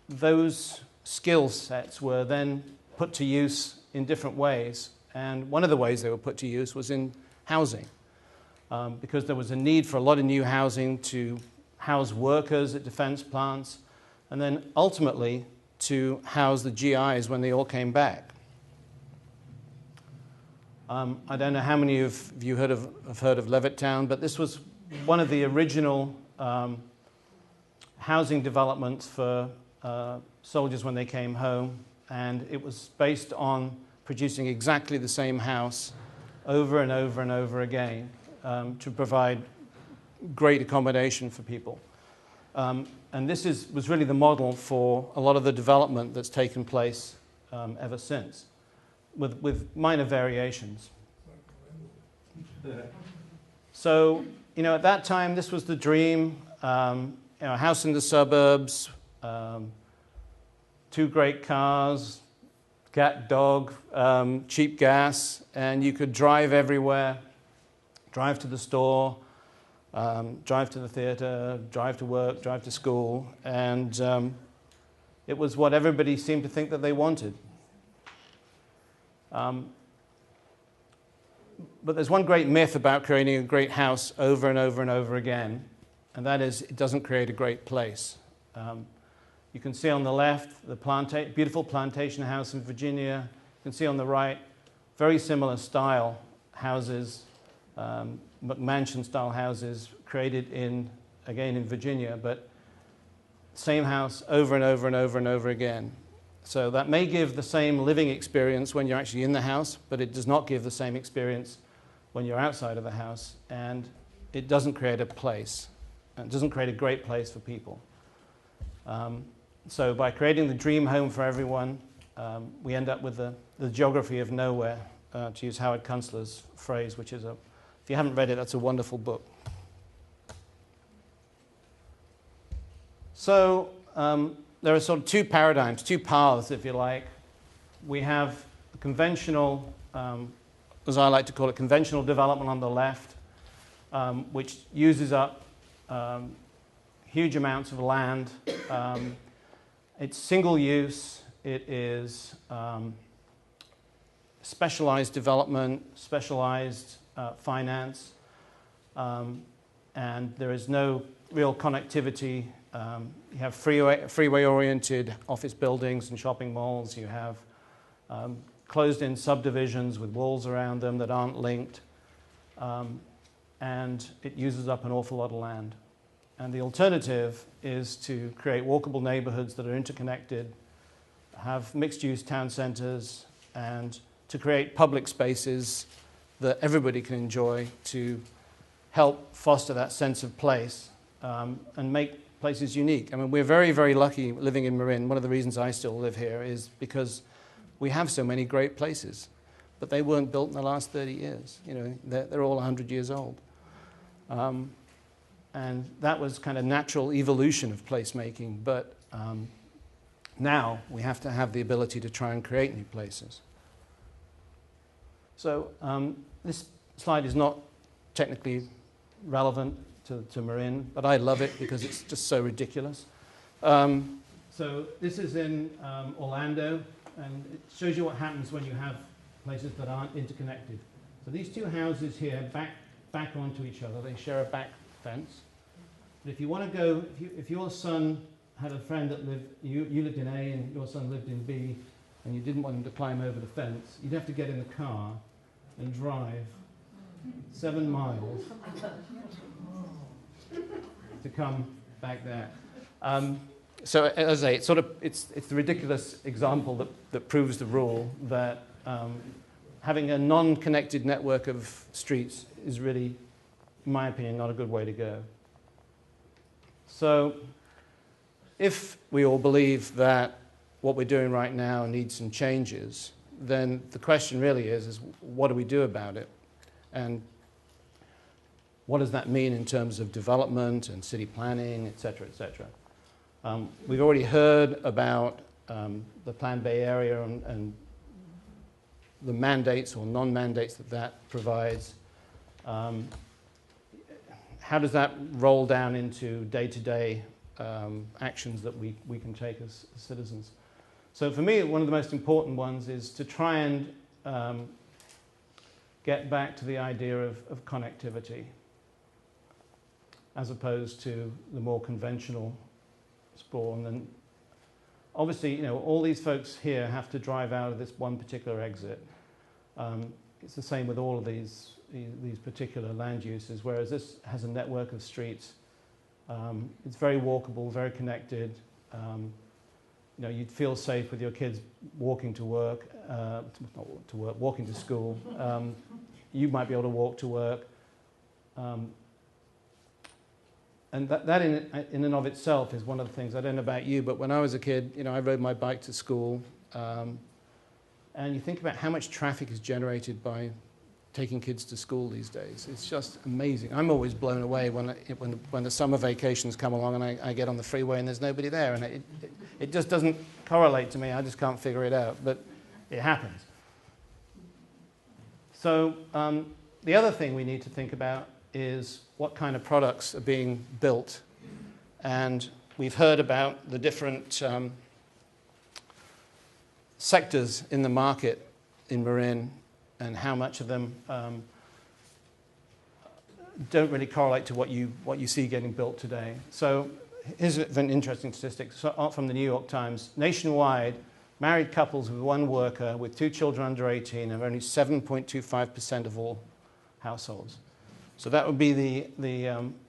those skill sets were then put to use in different ways. And one of the ways they were put to use was in housing. Because there was a need for a lot of new housing to house workers at defense plants, and then ultimately to house the GIs when they all came back. I don't know how many of you have heard of Levittown, but this was one of the original housing developments for soldiers when they came home, and it was based on producing exactly the same house over and over and over again to provide great accommodation for people. And this was really the model for a lot of the development that's taken place ever since. with minor variations. So, at that time, this was the dream. A house in the suburbs, 2 great cars, cat, dog, cheap gas, and you could drive everywhere, drive to the store, drive to the theater, drive to work, drive to school, and it was what everybody seemed to think that they wanted. But there's one great myth about creating a great house over and over and over again, and that is it doesn't create a great place. You can see on the left the beautiful plantation house in Virginia. You can see on the right very similar style houses, McMansion-style houses created again in Virginia, but same house over and over and over and over again. So that may give the same living experience when you're actually in the house, but it does not give the same experience when you're outside of the house, and it doesn't create a place. It doesn't create a great place for people. So by creating the dream home for everyone, we end up with the geography of nowhere, to use Howard Kunstler's phrase, which is if you haven't read it, that's a wonderful book. So there are sort of 2 paradigms, 2 paths, if you like. We have the conventional, as I like to call it, conventional development on the left, which uses up huge amounts of land. It's single use. It is specialized development, specialized finance, and there is no real connectivity. You have freeway-oriented office buildings and shopping malls. You have closed-in subdivisions with walls around them that aren't linked, and it uses up an awful lot of land. And the alternative is to create walkable neighborhoods that are interconnected, have mixed-use town centers, and to create public spaces that everybody can enjoy to help foster that sense of place and make places unique. I mean, we're very, very lucky living in Marin. One of the reasons I still live here is because we have so many great places, but they weren't built in the last 30 years. They're all 100 years old. And that was kind of natural evolution of placemaking, but now we have to have the ability to try and create new places. So this slide is not technically relevant to Marin, but I love it because it's just so ridiculous. So this is in Orlando, and it shows you what happens when you have places that aren't interconnected. So these 2 houses here back onto each other. They share a back fence. But if you want to go, if your son had a friend that you lived in A and your son lived in B, and you didn't want him to climb over the fence, you'd have to get in the car and drive 7 miles to come back there. So as I say, it's the ridiculous example that proves the rule that having a non-connected network of streets is really, in my opinion, not a good way to go. So if we all believe that what we're doing right now needs some changes, then the question really is what do we do about it? And what does that mean in terms of development and city planning, et cetera, et cetera? We've already heard about the Planned Bay Area and the mandates or non-mandates that provides. How does that roll down into day-to-day actions that we can take as citizens? So for me, one of the most important ones is to try and get back to the idea of connectivity as opposed to the more conventional sprawl. And then obviously, all these folks here have to drive out of this one particular exit. It's the same with all of these particular land uses, whereas this has a network of streets. It's very walkable, very connected. You'd feel safe with your kids walking to work, walking to school. You might be able to walk to work. And that in and of itself is one of the things, I don't know about you, but when I was a kid, I rode my bike to school. And you think about how much traffic is generated by taking kids to school these days. It's just amazing. I'm always blown away when the summer vacations come along and I get on the freeway and there's nobody there. And it just doesn't correlate to me. I just can't figure it out. But it happens. So the other thing we need to think about is what kind of products are being built. And we've heard about the different sectors in the market in Marin and how much of them don't really correlate to what you see getting built today. So here's an interesting statistic from the New York Times. Nationwide, married couples with one worker with 2 children under 18 are only 7.25% of all households. So that would be the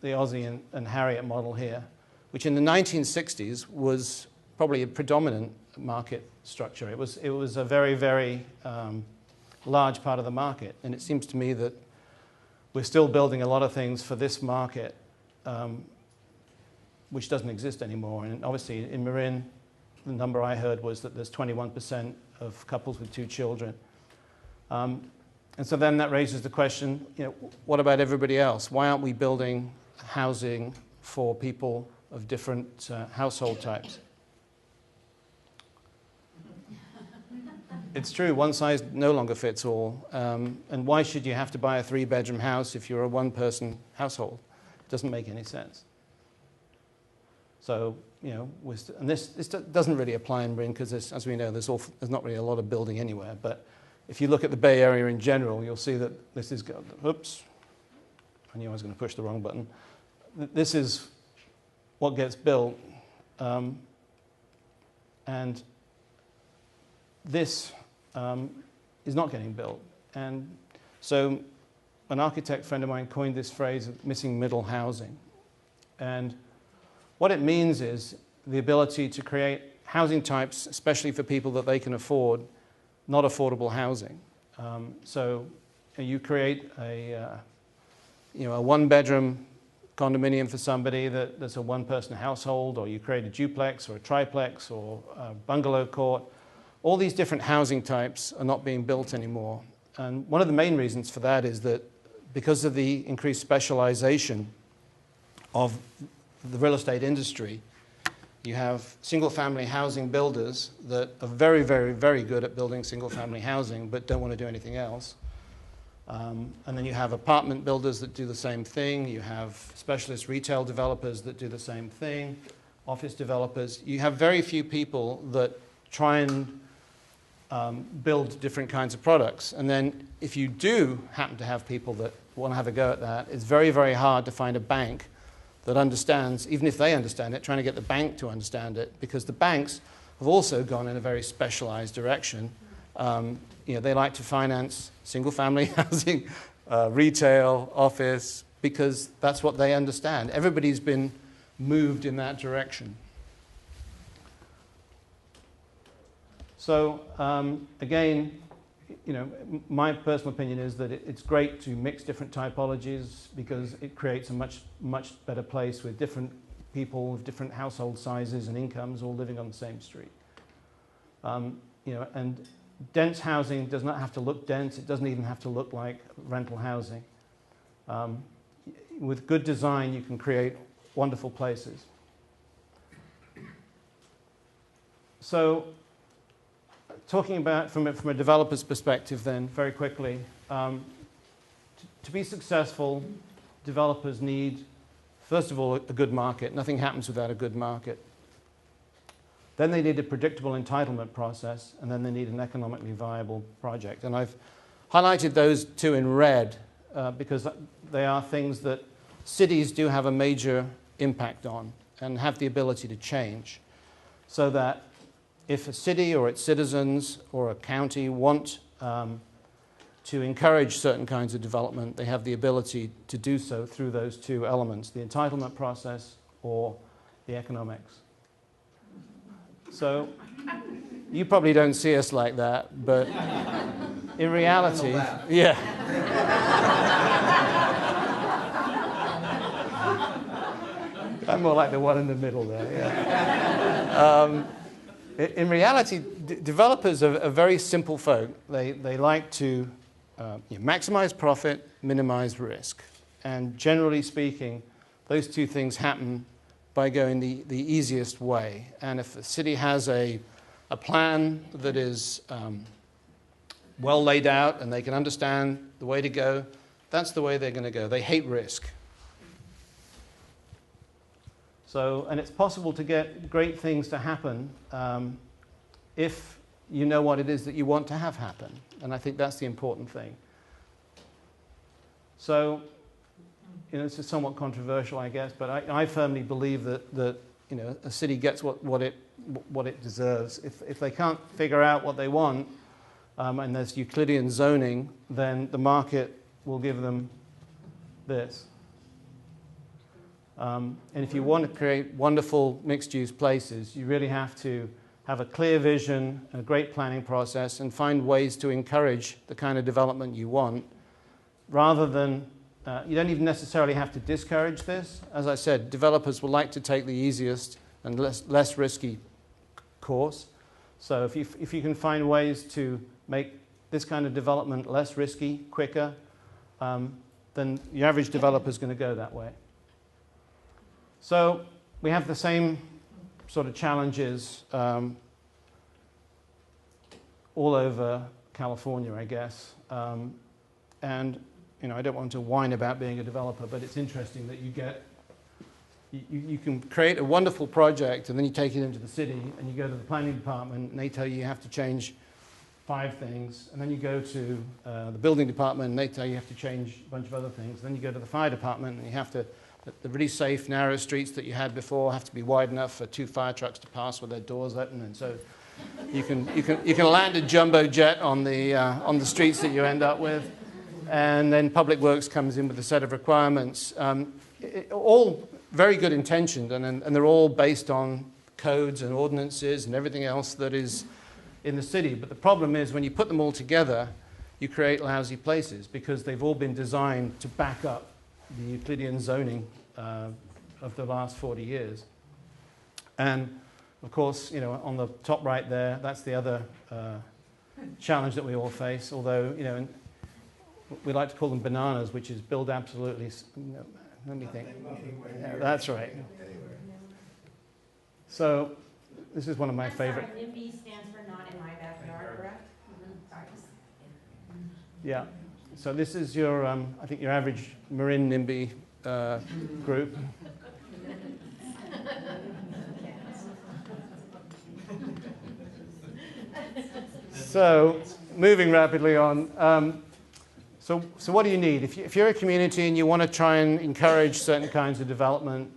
Aussie and Harriet model here, which in the 1960s was probably a predominant market structure. It was a very, very large part of the market. And it seems to me that we're still building a lot of things for this market, which doesn't exist anymore. And obviously in Marin, the number I heard was that there's 21% of couples with 2 children. And so then that raises the question, what about everybody else? Why aren't we building housing for people of different household types? It's true, one size no longer fits all. And why should you have to buy a 3-bedroom house if you're a 1-person household? It doesn't make any sense. So, and this doesn't really apply in Marin because, as we know, there's not really a lot of building anywhere. But if you look at the Bay Area in general, you'll see that this is, oops, I knew I was going to push the wrong button. This is what gets built. And this is not getting built. And so an architect friend of mine coined this phrase of missing middle housing. And what it means is the ability to create housing types, especially for people that they can afford, not affordable housing. So you create a 1-bedroom condominium for somebody that's a 1-person household, or you create a duplex or a triplex or a bungalow court. All these different housing types are not being built anymore. And one of the main reasons for that is that because of the increased specialization of the real estate industry, you have single-family housing builders that are very, very, very good at building single-family housing but don't want to do anything else. And then you have apartment builders that do the same thing. You have specialist retail developers that do the same thing, office developers. You have very few people that try and build different kinds of products. And then if you do happen to have people that want to have a go at that, it's very, very hard to find a bank that understands, even if they understand it, trying to get the bank to understand it, because the banks have also gone in a very specialized direction. They like to finance single-family housing, retail, office, because that's what they understand. Everybody's been moved in that direction. So again, my personal opinion is that it's great to mix different typologies because it creates a much, much better place with different people with different household sizes and incomes all living on the same street. And dense housing does not have to look dense. It doesn't even have to look like rental housing. With good design, you can create wonderful places. So, talking about from a developer's perspective then, very quickly, to be successful, developers need, first of all, a good market. Nothing happens without a good market. Then they need a predictable entitlement process, and then they need an economically viable project. And I've highlighted those 2 in red because they are things that cities do have a major impact on and have the ability to change, so that if a city or its citizens or a county want to encourage certain kinds of development, they have the ability to do so through those 2 elements, the entitlement process or the economics. So you probably don't see us like that, but in reality, yeah. I'm more like the one in the middle there, yeah. In reality, developers are very simple folk. They like to maximize profit, minimize risk. And generally speaking, those two things happen by going the easiest way. And if the city has a plan that is well laid out and they can understand the way to go, that's the way they're going to go. They hate risk. So, and it's possible to get great things to happen if you know what it is that you want to have happen. And I think that's the important thing. So, this is somewhat controversial, I guess, but I firmly believe that a city gets what it deserves. If they can't figure out what they want, and there's Euclidean zoning, then the market will give them this. And if you want to create wonderful mixed-use places, you really have to have a clear vision, a great planning process, and find ways to encourage the kind of development you want, rather than, you don't even necessarily have to discourage this. As I said, developers will like to take the easiest and less risky course. So if you can find ways to make this kind of development less risky, quicker, then your average developer is going to go that way. So we have the same sort of challenges all over California, I guess. And I don't want to whine about being a developer, but it's interesting that you can create a wonderful project and then you take it into the city and you go to the planning department and they tell you have to change 5 things, and then you go to the building department and they tell you have to change a bunch of other things. Then you go to the fire department and you have to, the really safe, narrow streets that you had before have to be wide enough for 2 fire trucks to pass with their doors open, and so you can land a jumbo jet on the streets that you end up with, and then Public Works comes in with a set of requirements. All very good intentioned, and they're all based on codes and ordinances and everything else that is in the city. But the problem is when you put them all together, you create lousy places because they've all been designed to back up the Euclidean zoning of the last 40 years. And of course, on the top right there, that's the other challenge that we all face, although, we like to call them bananas, which is build absolutely, let me think. That's right. So this is one of my favorite. Sorry, NIMBY stands for not in my backyard, correct? Sorry. Yeah. So this is your, I think your average Marin NIMBY group. So moving rapidly on. So what do you need? If you're a community and you want to try and encourage certain kinds of development,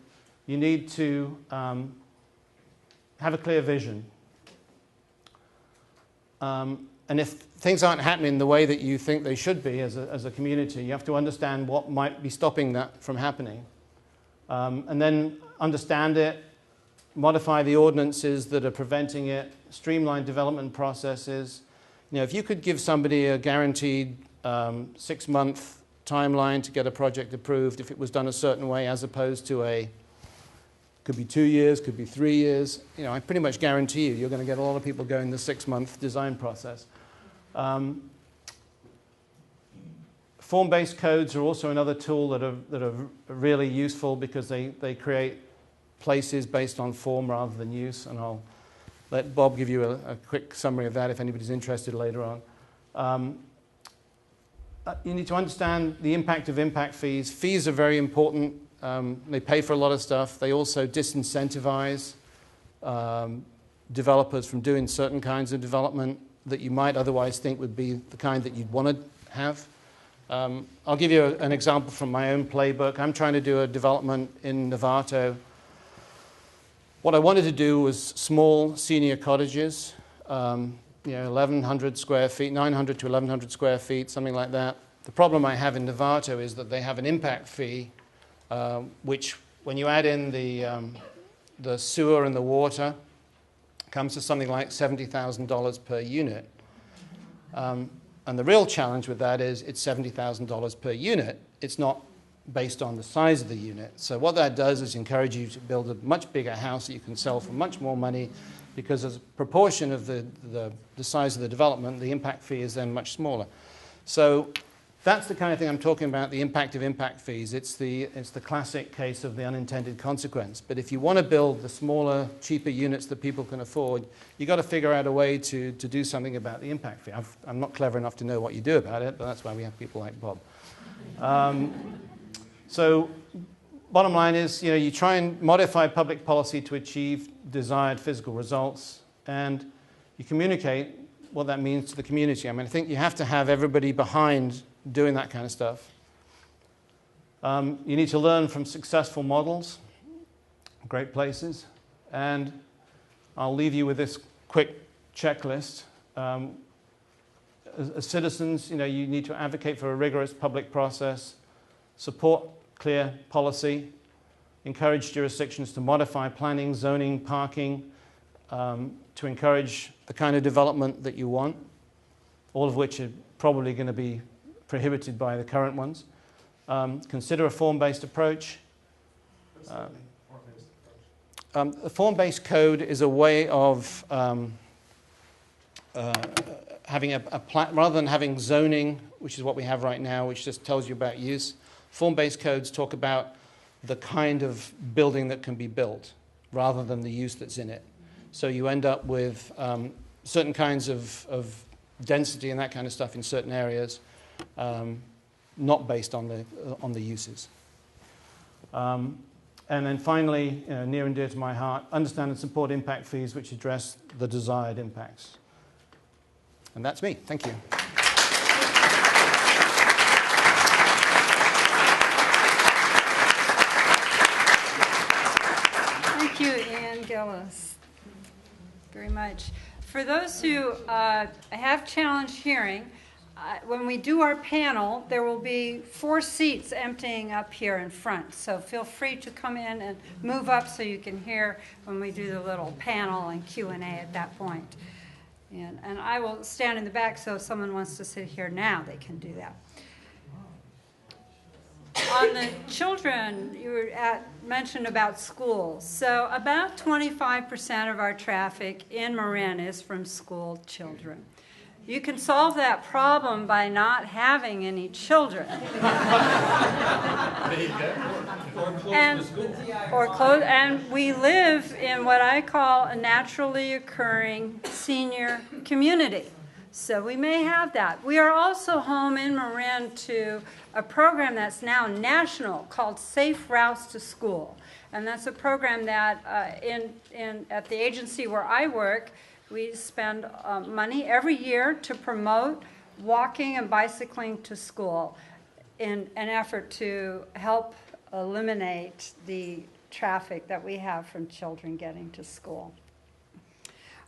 you need to have a clear vision. And if things aren't happening the way that you think they should be as a community, you have to understand what might be stopping that from happening. And then understand it, modify the ordinances that are preventing it, streamline development processes. If you could give somebody a guaranteed 6-month timeline to get a project approved if it was done a certain way, as opposed to could be 2 years, could be 3 years, I pretty much guarantee you're going to get a lot of people going the 6-month design process. Form-based codes are also another tool that are really useful because they create places based on form rather than use, and I'll let Bob give you a quick summary of that if anybody's interested later on. You need to understand the impact of impact fees. Fees are very important. They pay for a lot of stuff. They also disincentivize developers from doing certain kinds of development that you might otherwise think would be the kind that you'd want to have. I'll give you an example from my own playbook. I'm trying to do a development in Novato. What I wanted to do was small senior cottages, 1,100 square feet, 900 to 1,100 square feet, something like that. The problem I have in Novato is that they have an impact fee, which when you add in the sewer and the water, comes to something like $70,000 per unit. And the real challenge with that is it's $70,000 per unit. It's not based on the size of the unit. So what that does is encourage you to build a much bigger house that you can sell for much more money because as a proportion of the size of the development, the impact fee is then much smaller. So that's the kind of thing I'm talking about, the impact of impact fees. It's the classic case of the unintended consequence. But if you want to build the smaller, cheaper units that people can afford, you've got to figure out a way to do something about the impact fee. I'm not clever enough to know what you do about it, but that's why we have people like Bob. So bottom line is, you try and modify public policy to achieve desired physical results, and you communicate what that means to the community. I mean, I think you have to have everybody behind doing that kind of stuff. You need to learn from successful models, great places, and I'll leave you with this quick checklist. As citizens, you need to advocate for a rigorous public process, support clear policy, encourage jurisdictions to modify planning, zoning, parking, to encourage the kind of development that you want, all of which are probably going to be prohibited by the current ones. Consider a form-based approach. A form-based code is a way of having a plan, rather than having zoning, which is what we have right now, which just tells you about use. Form-based codes talk about the kind of building that can be built, rather than the use that's in it. So you end up with certain kinds of density and that kind of stuff in certain areas, not based on the uses. And then finally, near and dear to my heart, understand and support impact fees which address the desired impacts. And that's me. Thank you. Thank you, Ian Gillis, very much. For those who have challenged hearing, when we do our panel, there will be 4 seats emptying up here in front. So feel free to come in and move up so you can hear when we do the little panel and Q&A at that point. And I will stand in the back, so if someone wants to sit here now, they can do that. On the children, you mentioned about schools. So about 25% of our traffic in Marin is from school children. You can solve that problem by not having any children. And we live in what I call a naturally occurring senior community. So we may have that. We are also home in Marin to a program that's now national called Safe Routes to School. And that's a program that at the agency where I work, we spend money every year to promote walking and bicycling to school in an effort to help eliminate the traffic that we have from children getting to school.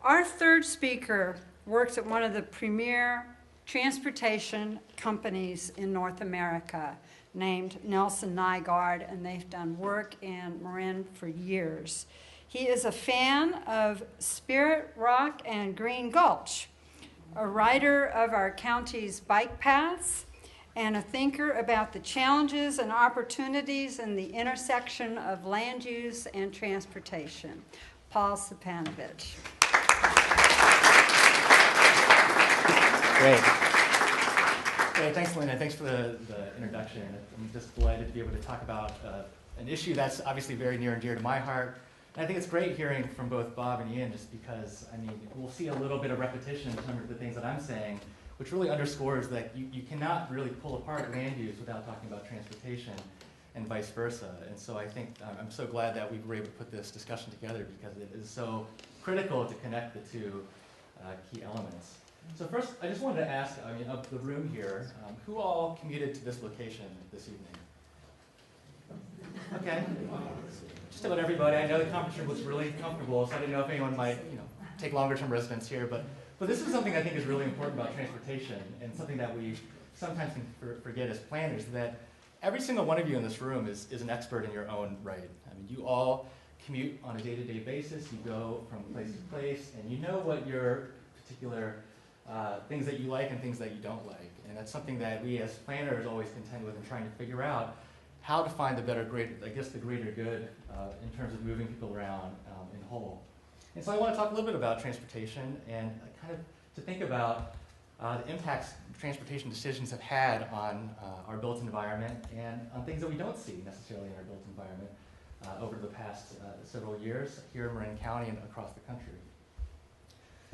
Our third speaker works at one of the premier transportation companies in North America named Nelson Nygaard, and they've done work in Marin for years. He is a fan of Spirit Rock and Green Gulch, a writer of our county's bike paths, and a thinker about the challenges and opportunities in the intersection of land use and transportation. Paul Sapanovich. Great. Great. Thanks, Linda. Thanks for the introduction. I'm just delighted to be able to talk about an issue that's obviously very near and dear to my heart. And I think it's great hearing from both Bob and Ian, just because, I mean, we'll see a little bit of repetition in terms of the things that I'm saying, which really underscores that you cannot really pull apart land use without talking about transportation and vice versa. And so I think I'm so glad that we were able to put this discussion together, because it is so critical to connect the two key elements. So first, I just wanted to ask, of the room here, who all commuted to this location this evening? Okay. Just about everybody. I know the conference room was really comfortable, so I didn't know if anyone might, take longer-term residence here. But this is something I think is really important about transportation, and something that we sometimes can forget as planners, that every single one of you in this room is an expert in your own right. I mean, you all commute on a day-to-day basis. You go from place to place, and you know what your particular things that you like and things that you don't like. And that's something that we as planners always contend with in trying to figure out how to find the greater good in terms of moving people around in whole. And so I want to talk a little bit about transportation and kind of to think about the impacts transportation decisions have had on our built environment and on things that we don't see necessarily in our built environment over the past several years here in Marin County and across the country.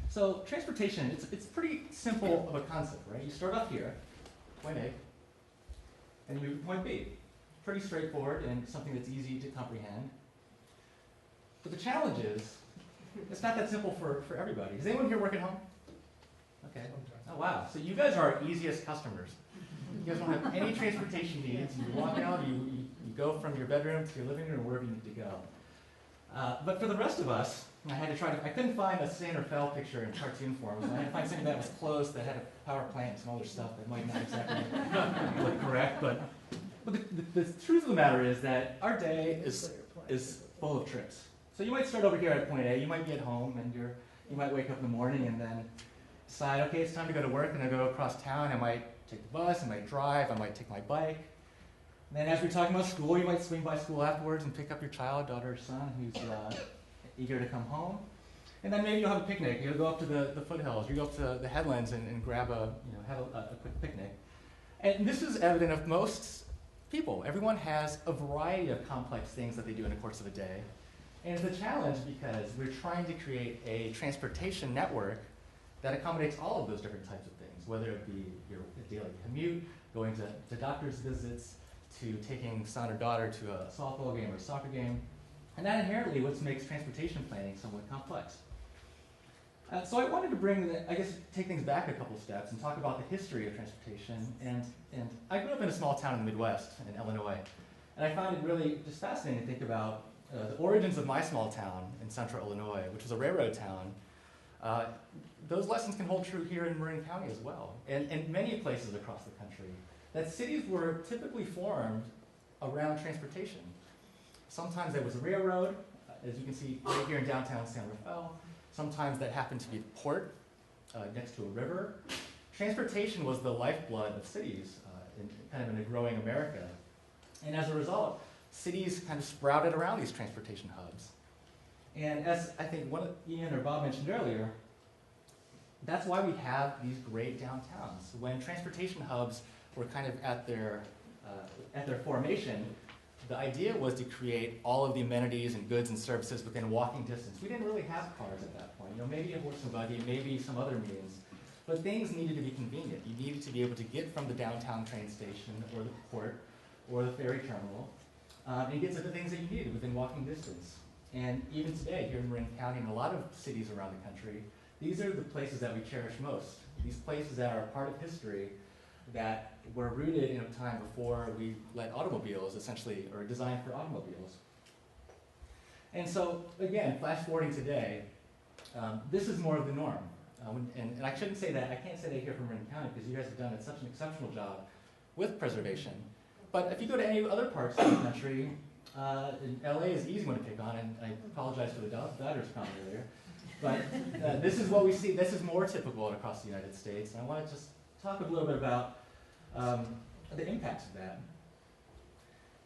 So transportation, it's pretty simple of a concept, right? You start off here, point A, and you move to point B. Pretty straightforward and something that's easy to comprehend. But the challenge is, it's not that simple for everybody. Does anyone here work at home? Okay. Oh, wow. So you guys are our easiest customers. You guys don't have any transportation needs. You walk out, you go from your bedroom to your living room, wherever you need to go. But for the rest of us, I couldn't find a San Rafael picture in cartoon form, so I had to find something that was close, that had a power plant and some other stuff that might not exactly look correct. But the truth of the matter is that our day is full of trips. So you might start over here at point A, you might be at home, and you might wake up in the morning and then decide, okay, it's time to go to work, and I go across town, I might take the bus, I might drive, I might take my bike. And then as we're talking about school, you might swing by school afterwards and pick up your child, daughter, or son who's eager to come home. And then maybe you'll have a picnic. You'll go up to the foothills, you go up to the headlands and grab have a quick picnic. And this is evident of most people. Everyone has a variety of complex things that they do in the course of a day. And it's a challenge because we're trying to create a transportation network that accommodates all of those different types of things, whether it be your daily commute, going to doctor's visits, to taking son or daughter to a softball game or a soccer game. And that inherently what makes transportation planning somewhat complex. So I wanted to take things back a couple steps and talk about the history of transportation. And I grew up in a small town in the Midwest, in Illinois. And I found it really just fascinating to think about the origins of my small town in central Illinois, which was a railroad town. Those lessons can hold true here in Marin County as well, and many places across the country, that cities were typically formed around transportation. Sometimes there was a railroad, as you can see right here in downtown San Rafael. Sometimes that happened to be a port next to a river. Transportation was the lifeblood of cities in a growing America. And as a result, cities kind of sprouted around these transportation hubs. And as I think Ian or Bob mentioned earlier, that's why we have these great downtowns. When transportation hubs were kind of at their formation, the idea was to create all of the amenities and goods and services within walking distance. We didn't really have cars at that point. Maybe a horse and buggy, maybe some other means. But things needed to be convenient. You needed to be able to get from the downtown train station or the port or the ferry terminal and get to the things that you needed within walking distance. And even today, here in Marin County and a lot of cities around the country, these are the places that we cherish most. These places that are part of history that were rooted in a time before we let automobiles essentially, or designed for automobiles. And so, again, flash forwarding today, this is more of the norm. And I shouldn't say that, I can't say that here from Marin County because you guys have done such an exceptional job with preservation. But if you go to any other parts of the country, LA is an easy one to pick on, and I apologize for the Dodgers comment earlier. But this is what we see, this is more typical across the United States. And I want to just talk a little bit about the impacts of that.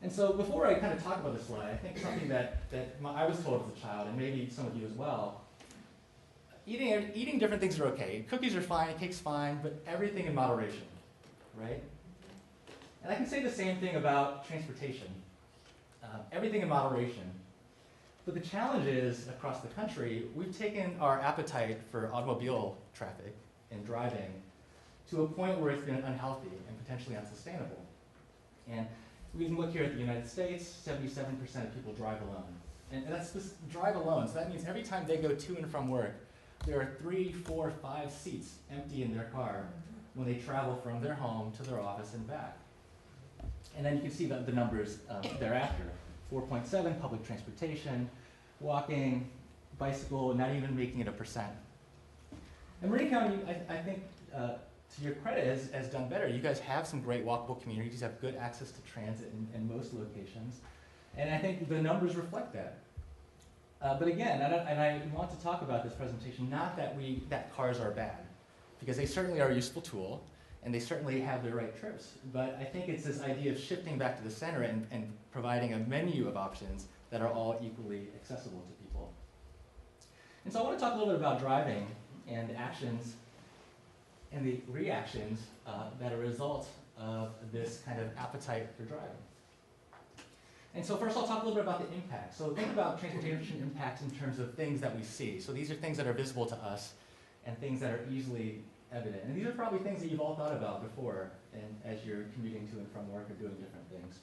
And so before I kind of talk about this slide, I think something that I was told as a child, and maybe some of you as well, eating different things are okay. Cookies are fine, cake's fine, but everything in moderation, right? And I can say the same thing about transportation. Everything in moderation. But the challenge is, across the country, we've taken our appetite for automobile traffic and driving to a point where it's been unhealthy and potentially unsustainable. And we can look here at the United States, 77% of people drive alone. And that's just drive alone, so that means every time they go to and from work, there are 3, 4, 5 seats empty in their car when they travel from their home to their office and back. And then you can see the numbers thereafter. 4.7, public transportation, walking, bicycle, not even making it a percent. And Marin County, I think, to your credit, has done better. You guys have some great walkable communities, have good access to transit in most locations. And I think the numbers reflect that. But again, and I want to talk about this presentation, not that cars are bad, because they certainly are a useful tool, and they certainly have their right trips. But I think it's this idea of shifting back to the center and providing a menu of options that are all equally accessible to people. And so I want to talk a little bit about driving and the actions and the reactions that are a result of this kind of appetite for driving. And so first I'll talk a little bit about the impact. So think about transportation impacts in terms of things that we see. So these are things that are visible to us and things that are easily evident. And these are probably things that you've all thought about before and as you're commuting to and from work or doing different things.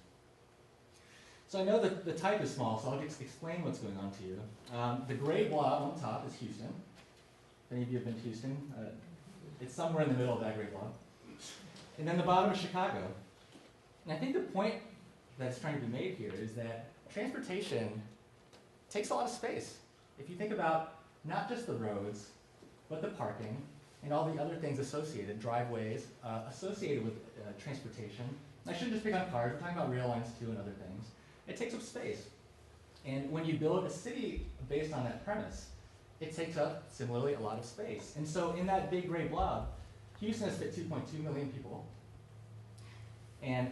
So I know that the type is small, so I'll just explain what's going on to you. The gray blob on top is Houston. If any of you have been to Houston, it's somewhere in the middle of that gray blob. And then the bottom is Chicago. And I think the point that's trying to be made here is that transportation takes a lot of space. If you think about not just the roads, but the parking and all the other things associated, driveways associated with transportation. I shouldn't just pick on cars, we're talking about rail lines too and other things. It takes up space. And when you build a city based on that premise, it takes up, similarly, a lot of space. And so in that big gray blob, Houston has fit 2.2 million people. And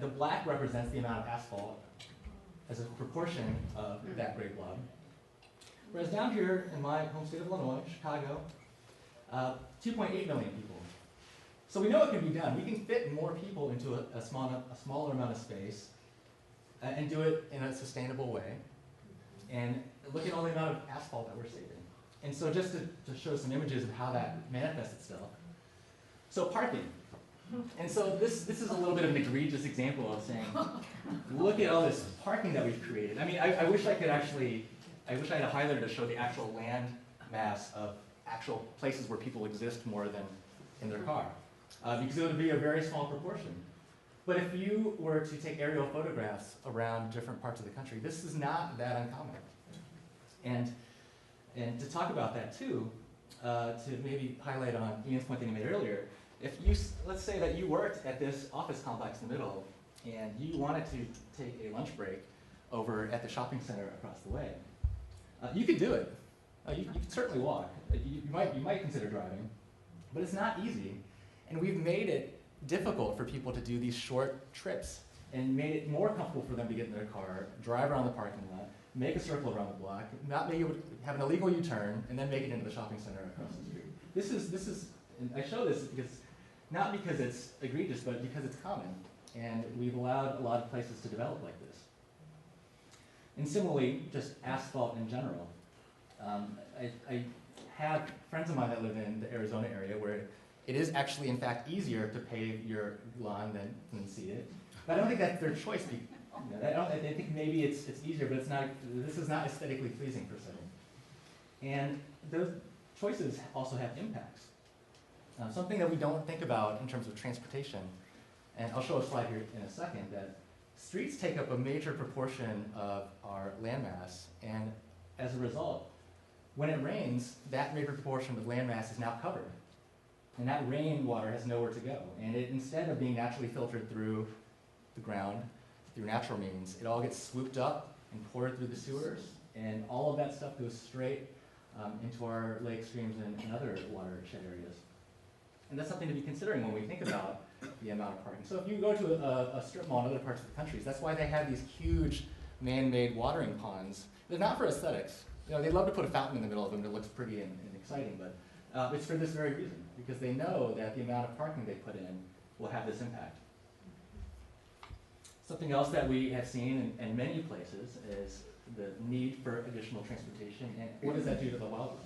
the black represents the amount of asphalt as a proportion of that gray blob. Whereas down here in my home state of Illinois, Chicago, 2.8 million people. So we know it can be done. We can fit more people into a smaller amount of space and do it in a sustainable way. And look at all the amount of asphalt that we're saving. And so just to show some images of how that manifests itself. So parking. And so this is a little bit of an egregious example of saying, look at all this parking that we've created. I mean, I wish I had a highlighter to show the actual land mass of actual places where people exist more than in their car. Because it would be a very small proportion. But if you were to take aerial photographs around different parts of the country, this is not that uncommon. And to talk about that too, to maybe highlight on Ian's point that he made earlier, if you, let's say that you worked at this office complex in the middle and you wanted to take a lunch break over at the shopping center across the way, you could do it. You could certainly walk. You might consider driving, but it's not easy. And we've made it difficult for people to do these short trips and made it more comfortable for them to get in their car, drive around the parking lot, make a circle around the block, not be able to have an illegal U-turn, and then make it into the shopping center across the street. This is, and I show this because, not because it's egregious, but because it's common. And we've allowed a lot of places to develop like this. And similarly, just asphalt in general. I have friends of mine that live in the Arizona area where it is actually, in fact, easier to pave your lawn than seed it. But I don't think that's their choice. I think maybe it's easier, but it's not. This is not aesthetically pleasing per se. And those choices also have impacts. Something that we don't think about in terms of transportation, and I'll show a slide here in a second, that streets take up a major proportion of our landmass, and as a result, when it rains, that major proportion of landmass is now covered. And that rainwater has nowhere to go. And it, instead of being naturally filtered through the ground, through natural means, it all gets swooped up and poured through the sewers, and all of that stuff goes straight into our lake streams and other watershed areas. And that's something to be considering when we think about the amount of parking. So if you go to a strip mall in other parts of the country, that's why they have these huge man-made watering ponds. They're not for aesthetics. You know, they'd love to put a fountain in the middle of them that looks pretty and exciting, but it's for this very reason, because they know that the amount of parking they put in will have this impact. Something else that we have seen in many places is the need for additional transportation, and what does that do to the wildlife?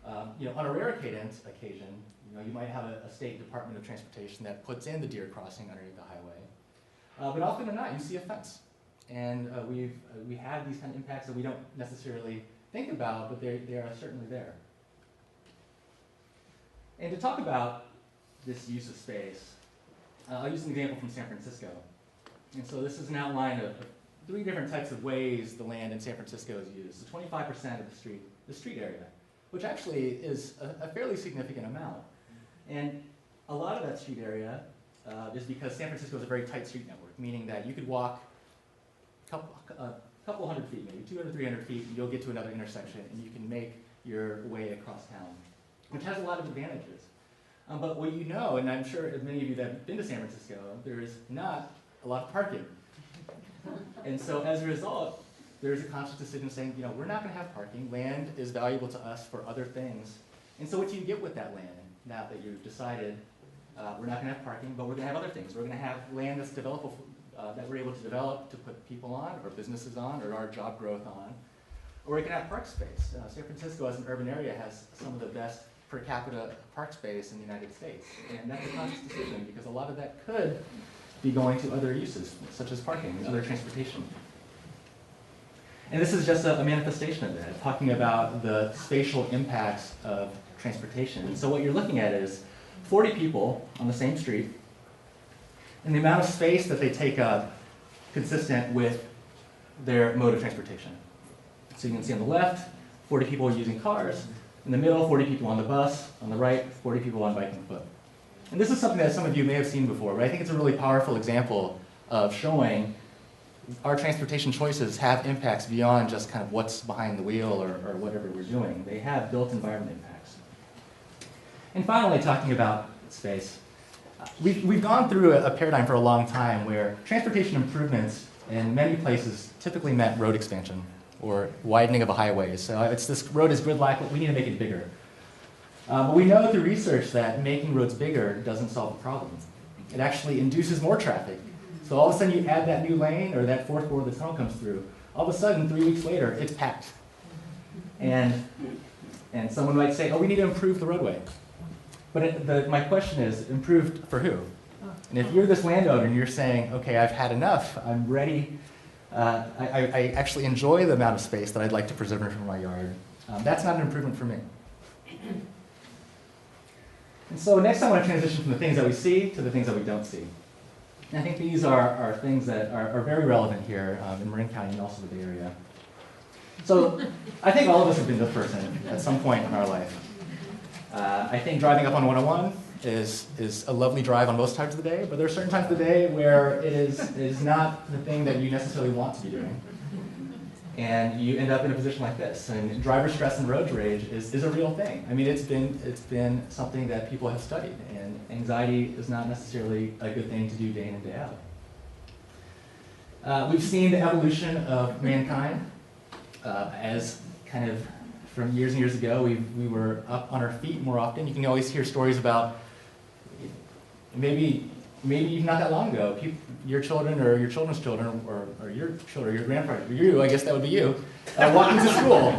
On a rare occasion, you might have a state Department of Transportation that puts in the deer crossing underneath the highway, but often than not, you see a fence. And we have these kind of impacts that we don't necessarily think about, but they are certainly there. And to talk about this use of space, I'll use an example from San Francisco. And so this is an outline of 3 different types of ways the land in San Francisco is used. So 25% of the street area, which actually is a fairly significant amount. And a lot of that street area is because San Francisco is a very tight street network, meaning that you could walk a couple hundred feet, maybe 200, 300 feet, and you'll get to another intersection, and you can make your way across town, which has a lot of advantages. But what you know, and I'm sure many of you that have been to San Francisco, there is not a lot of parking. And so as a result, there's a conscious decision saying, we're not going to have parking. Land is valuable to us for other things. And so what do you get with that land now that you've decided we're not going to have parking, but we're going to have other things? We're going to have land that's developable, that we're able to develop to put people on, or businesses on, or our job growth on. Or we can have park space. San Francisco, as an urban area, has some of the best per capita park space in the United States. And that's a conscious decision, because a lot of that could be going to other uses, such as parking and other transportation. And this is just a manifestation of that, talking about the spatial impacts of transportation. And so what you're looking at is 40 people on the same street, and the amount of space that they take up consistent with their mode of transportation. So you can see on the left, 40 people using cars. In the middle, 40 people on the bus. On the right, 40 people on bike and foot. And this is something that some of you may have seen before, but I think it's a really powerful example of showing our transportation choices have impacts beyond just kind of what's behind the wheel or whatever we're doing. They have built environment impacts. And finally, talking about space. We've gone through a paradigm for a long time where transportation improvements in many places typically meant road expansion or widening of a highway. So it's this road is gridlocked, but we need to make it bigger. But we know through research that making roads bigger doesn't solve the problem. It actually induces more traffic. So all of a sudden you add that new lane or that fourth board the tunnel comes through. All of a sudden, 3 weeks later, it's packed. And someone might say, oh, we need to improve the roadway. But my question is, improved for who? And if you're this landowner and you're saying, okay, I've had enough, I'm ready, I actually enjoy the amount of space that I'd like to preserve in my yard, that's not an improvement for me. And so next I want to transition from the things that we see to the things that we don't see. And I think these are things that are very relevant here in Marin County and also the Bay Area. So I think all of us have been this person at some point in our life. I think driving up on 101 is a lovely drive on most times of the day, but there are certain times of the day where it is not the thing that you necessarily want to be doing. And you end up in a position like this. And driver stress and road rage is a real thing. I mean, it's been something that people have studied, and anxiety is not necessarily a good thing to do day in and day out. We've seen the evolution of mankind as kind of from years and years ago, we were up on our feet more often. You can always hear stories about maybe even not that long ago, your children or your children's children or your children, or your grandparents, or you, I guess that would be you, walking to school.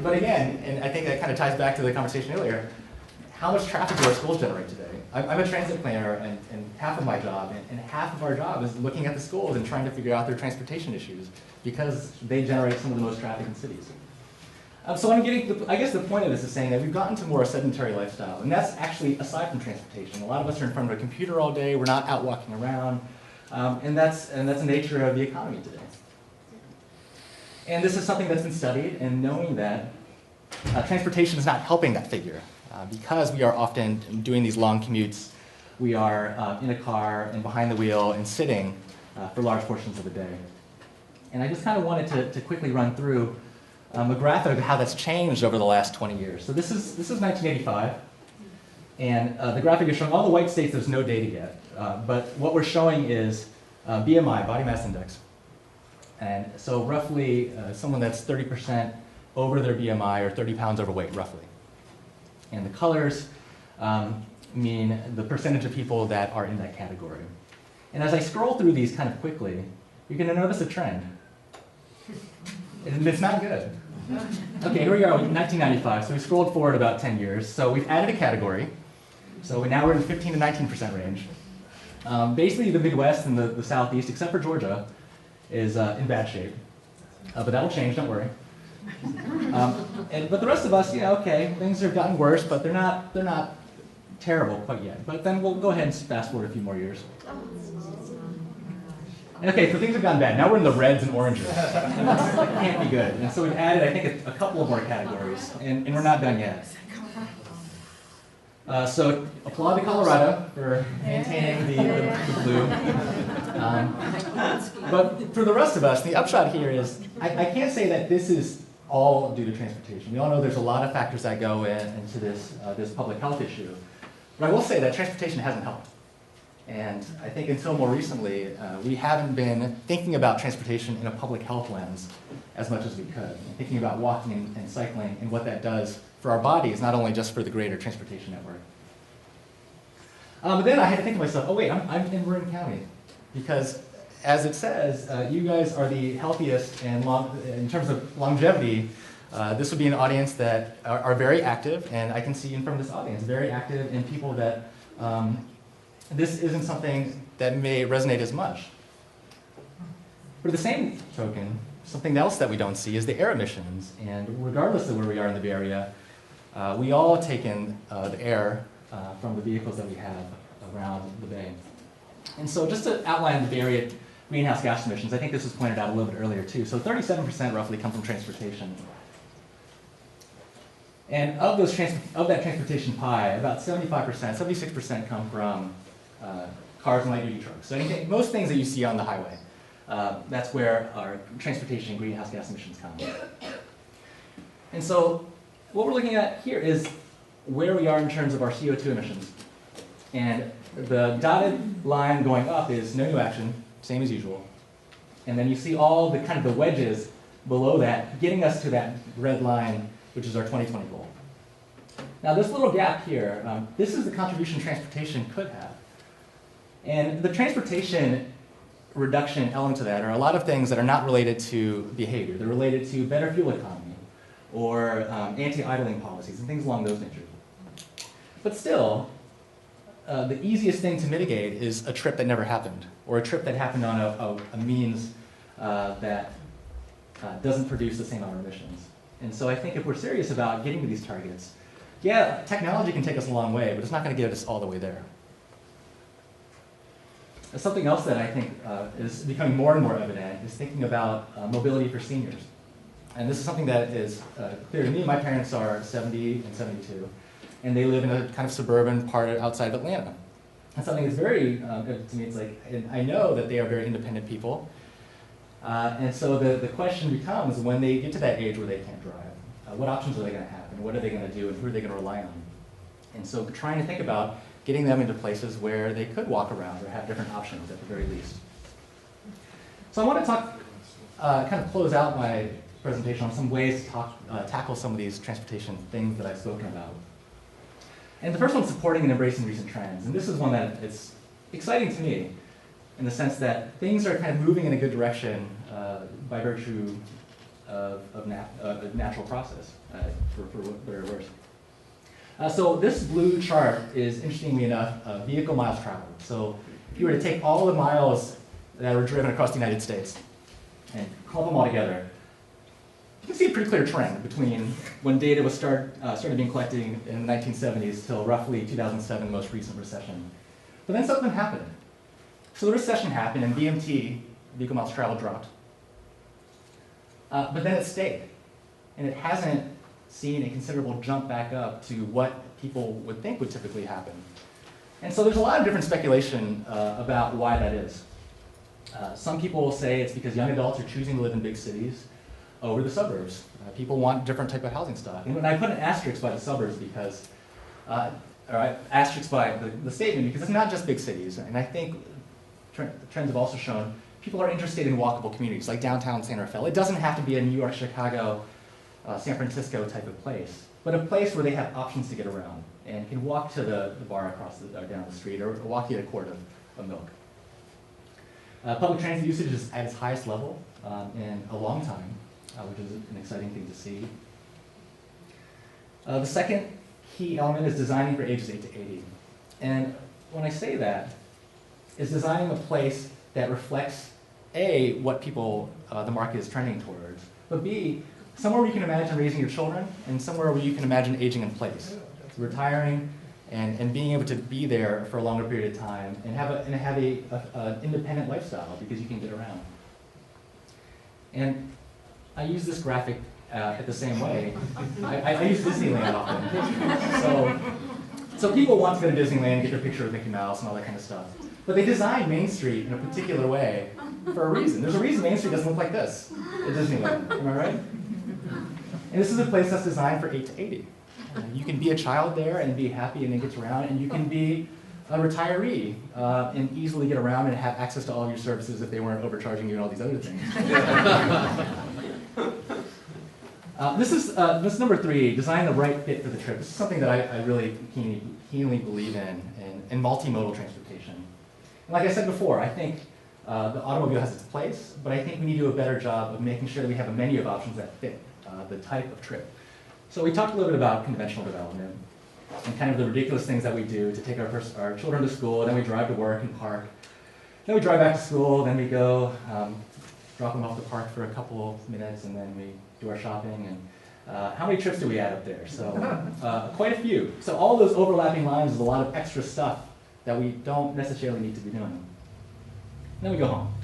But again, and I think that kind of ties back to the conversation earlier, how much traffic do our schools generate today? I'm a transit planner, and half of my job, and half of our job is looking at the schools and trying to figure out their transportation issues, because they generate some of the most traffic in cities. So I'm getting, I guess the point of this is saying that we've gotten to more a sedentary lifestyle, and that's actually aside from transportation. A lot of us are in front of a computer all day, we're not out walking around, and that's the nature of the economy today. And this is something that's been studied, and knowing that transportation is not helping that figure. Because we are often doing these long commutes, we are in a car and behind the wheel and sitting for large portions of the day. And I just kind of wanted to quickly run through a graphic of how that's changed over the last 20 years. So this is 1985, and the graphic is showing all the white states. There's no data yet, but what we're showing is BMI, body mass index. And so roughly someone that's 30% over their BMI or 30 pounds overweight, roughly. And the colors mean the percentage of people that are in that category. And as I scroll through these kind of quickly, you're going to notice a trend. And it's not good. Okay, here we are in 1995. So we scrolled forward about 10 years. So we've added a category. So now we're in the 15 to 19% range. Basically, the Midwest and the Southeast, except for Georgia, is in bad shape. But that'll change, don't worry. But the rest of us, yeah, okay, things have gotten worse, but they're not terrible quite yet. But then we'll go ahead and fast forward a few more years. Okay, so things have gotten bad. Now we're in the reds and oranges. That can't be good. And so we've added, I think, a couple of more categories, and we're not done yet. So applaud to Colorado for maintaining the blue. But for the rest of us, the upshot here is, I can't say that this is all due to transportation. We all know there's a lot of factors that go into this public health issue. But I will say that transportation hasn't helped. And I think until more recently, we haven't been thinking about transportation in a public health lens as much as we could. And thinking about walking and cycling and what that does for our bodies, not only just for the greater transportation network. But then I had to think to myself, oh wait, I'm in Marin County. Because as it says, you guys are the healthiest and in terms of longevity. This would be an audience that are very active, and I can see in from this audience, very active in people that this isn't something that may resonate as much. But at the same token, something else that we don't see is the air emissions. And regardless of where we are in the Bay Area, we all take in the air from the vehicles that we have around the Bay. And so just to outline the Bay Area greenhouse gas emissions, I think this was pointed out a little bit earlier too. So 37% roughly come from transportation. And of that transportation pie, about 75%, 76% come from cars and light-duty trucks. So most things that you see on the highway, that's where our transportation greenhouse gas emissions come. And so what we're looking at here is where we are in terms of our CO2 emissions. And the dotted line going up is no new action, same as usual. And then you see all the kind of the wedges below that, getting us to that red line, which is our 2020 goal. Now this little gap here, this is the contribution transportation could have. And the transportation reduction element to that are a lot of things that are not related to behavior. They're related to better fuel economy or anti-idling policies and things along those natures. But still, the easiest thing to mitigate is a trip that never happened, or a trip that happened on a means that doesn't produce the same amount of emissions. And so I think if we're serious about getting to these targets, yeah, technology can take us a long way, but it's not going to get us all the way there. Something else that I think is becoming more and more evident is thinking about mobility for seniors. And this is something that is clear to me. My parents are 70 and 72, and they live in a kind of suburban part outside of Atlanta. And something that's very good to me, it's like, and I know that they are very independent people. And so the question becomes, when they get to that age where they can't drive, what options are they going to have, and what are they going to do, and who are they going to rely on? And so trying to think about getting them into places where they could walk around or have different options at the very least. So I want to talk, kind of close out my presentation on some ways to tackle some of these transportation things that I've spoken about. And the first one's supporting and embracing recent trends. And this is one that is exciting to me in the sense that things are kind of moving in a good direction by virtue of a natural process, for better or worse. So this blue chart is, interestingly enough, vehicle miles traveled. So if you were to take all the miles that were driven across the United States and clump them all together, you can see a pretty clear trend between when data was started being collected in the 1970s till roughly 2007, the most recent recession. But then something happened. So the recession happened and VMT, vehicle miles traveled, dropped. But then it stayed. And it hasn't seen a considerable jump back up to what people would think would typically happen. And so there's a lot of different speculation about why that is. Some people will say it's because young adults are choosing to live in big cities over the suburbs. People want different type of housing stock. And I put an asterisk by the suburbs because, or asterisk by the statement because it's not just big cities. And I think trends have also shown people are interested in walkable communities like downtown San Rafael. It doesn't have to be a New York, Chicago, San Francisco type of place, but a place where they have options to get around and can walk to the bar across down the street or walk to get a quart of milk. Public transit usage is at its highest level in a long time, which is an exciting thing to see. The second key element is designing for ages 8 to 80. And when I say that, it's designing a place that reflects A, what people, the market is trending towards, but B, somewhere where you can imagine raising your children, and somewhere where you can imagine aging in place, retiring, and being able to be there for a longer period of time, and have an independent lifestyle because you can get around. And I use this graphic the same way. I use Disneyland often. So people want to go to Disneyland, get their picture with Mickey Mouse and all that kind of stuff. But they designed Main Street in a particular way for a reason. There's a reason Main Street doesn't look like this at Disneyland. Am I right? And this is a place that's designed for 8 to 80. You can be a child there and be happy and it gets around, and you can be a retiree and easily get around and have access to all of your services if they weren't overcharging you and all these other things. This is number 3, design the right fit for the trip. This is something that I really keenly believe in multimodal transportation. And like I said before, I think the automobile has its place, but I think we need to do a better job of making sure that we have a menu of options that fit the type of trip. So we talked a little bit about conventional development and kind of the ridiculous things that we do to take our children to school, then we drive to work and park. Then we drive back to school, then we go drop them off the park for a couple minutes, and then we do our shopping. And how many trips do we add up there? So quite a few. So all those overlapping lines is a lot of extra stuff that we don't necessarily need to be doing. Then we go home.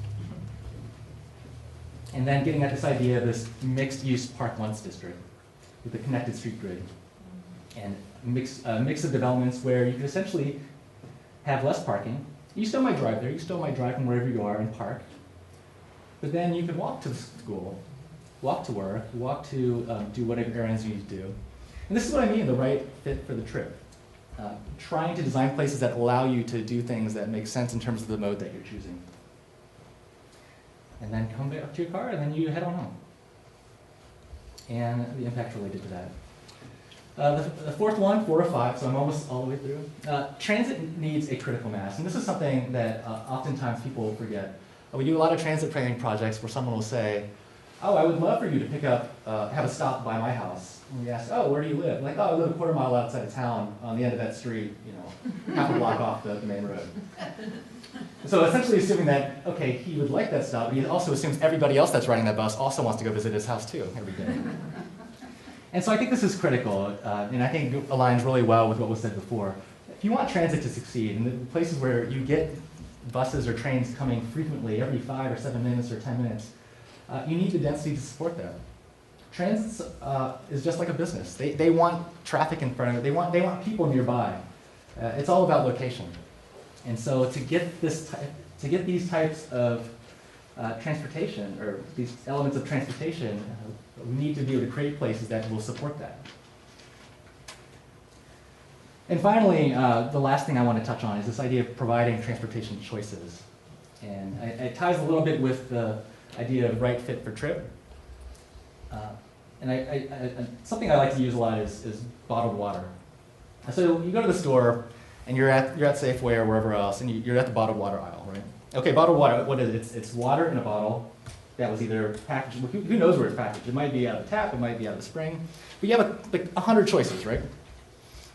And then getting at this idea of this mixed-use park once district with a connected street grid and a mix of developments where you can essentially have less parking. You still might drive there. You still might drive from wherever you are and park. But then you could walk to the school, walk to work, walk to do whatever errands you need to do. And this is what I mean, the right fit for the trip. Trying to design places that allow you to do things that make sense in terms of the mode that you're choosing. And then come back to your car, and then you head on home. And the impact related to that. The fourth one, 4 of 5, so I'm almost all the way through. Transit needs a critical mass, and this is something that oftentimes people forget. We do a lot of transit planning projects where someone will say, oh, I would love for you to pick up, have a stop by my house. And we ask, oh, where do you live? Like, oh, I live a quarter mile outside of town on the end of that street, you know, half a block off the main road. So essentially assuming that, okay, he would like that stop, but he also assumes everybody else that's riding that bus also wants to go visit his house too every day. And so I think this is critical, and I think it aligns really well with what was said before. If you want transit to succeed, in the places where you get buses or trains coming frequently, every 5 or 7 minutes or 10 minutes, you need the density to support that. Transit is just like a business. They want traffic in front of it. They want people nearby. It's all about location. And so to get these types of transportation, or these elements of transportation, we need to be able to create places that will support that. And finally, the last thing I want to touch on is this idea of providing transportation choices. And it ties a little bit with the idea of right fit for trip. And something I like to use a lot is bottled water. So you go to the store, and you're at Safeway or wherever else, and you're at the bottled water aisle, right? Okay, bottled water, what is it? It's water in a bottle that was either packaged, who knows where it's packaged? It might be out of the tap, it might be out of the spring, but you have like 100 choices, right? And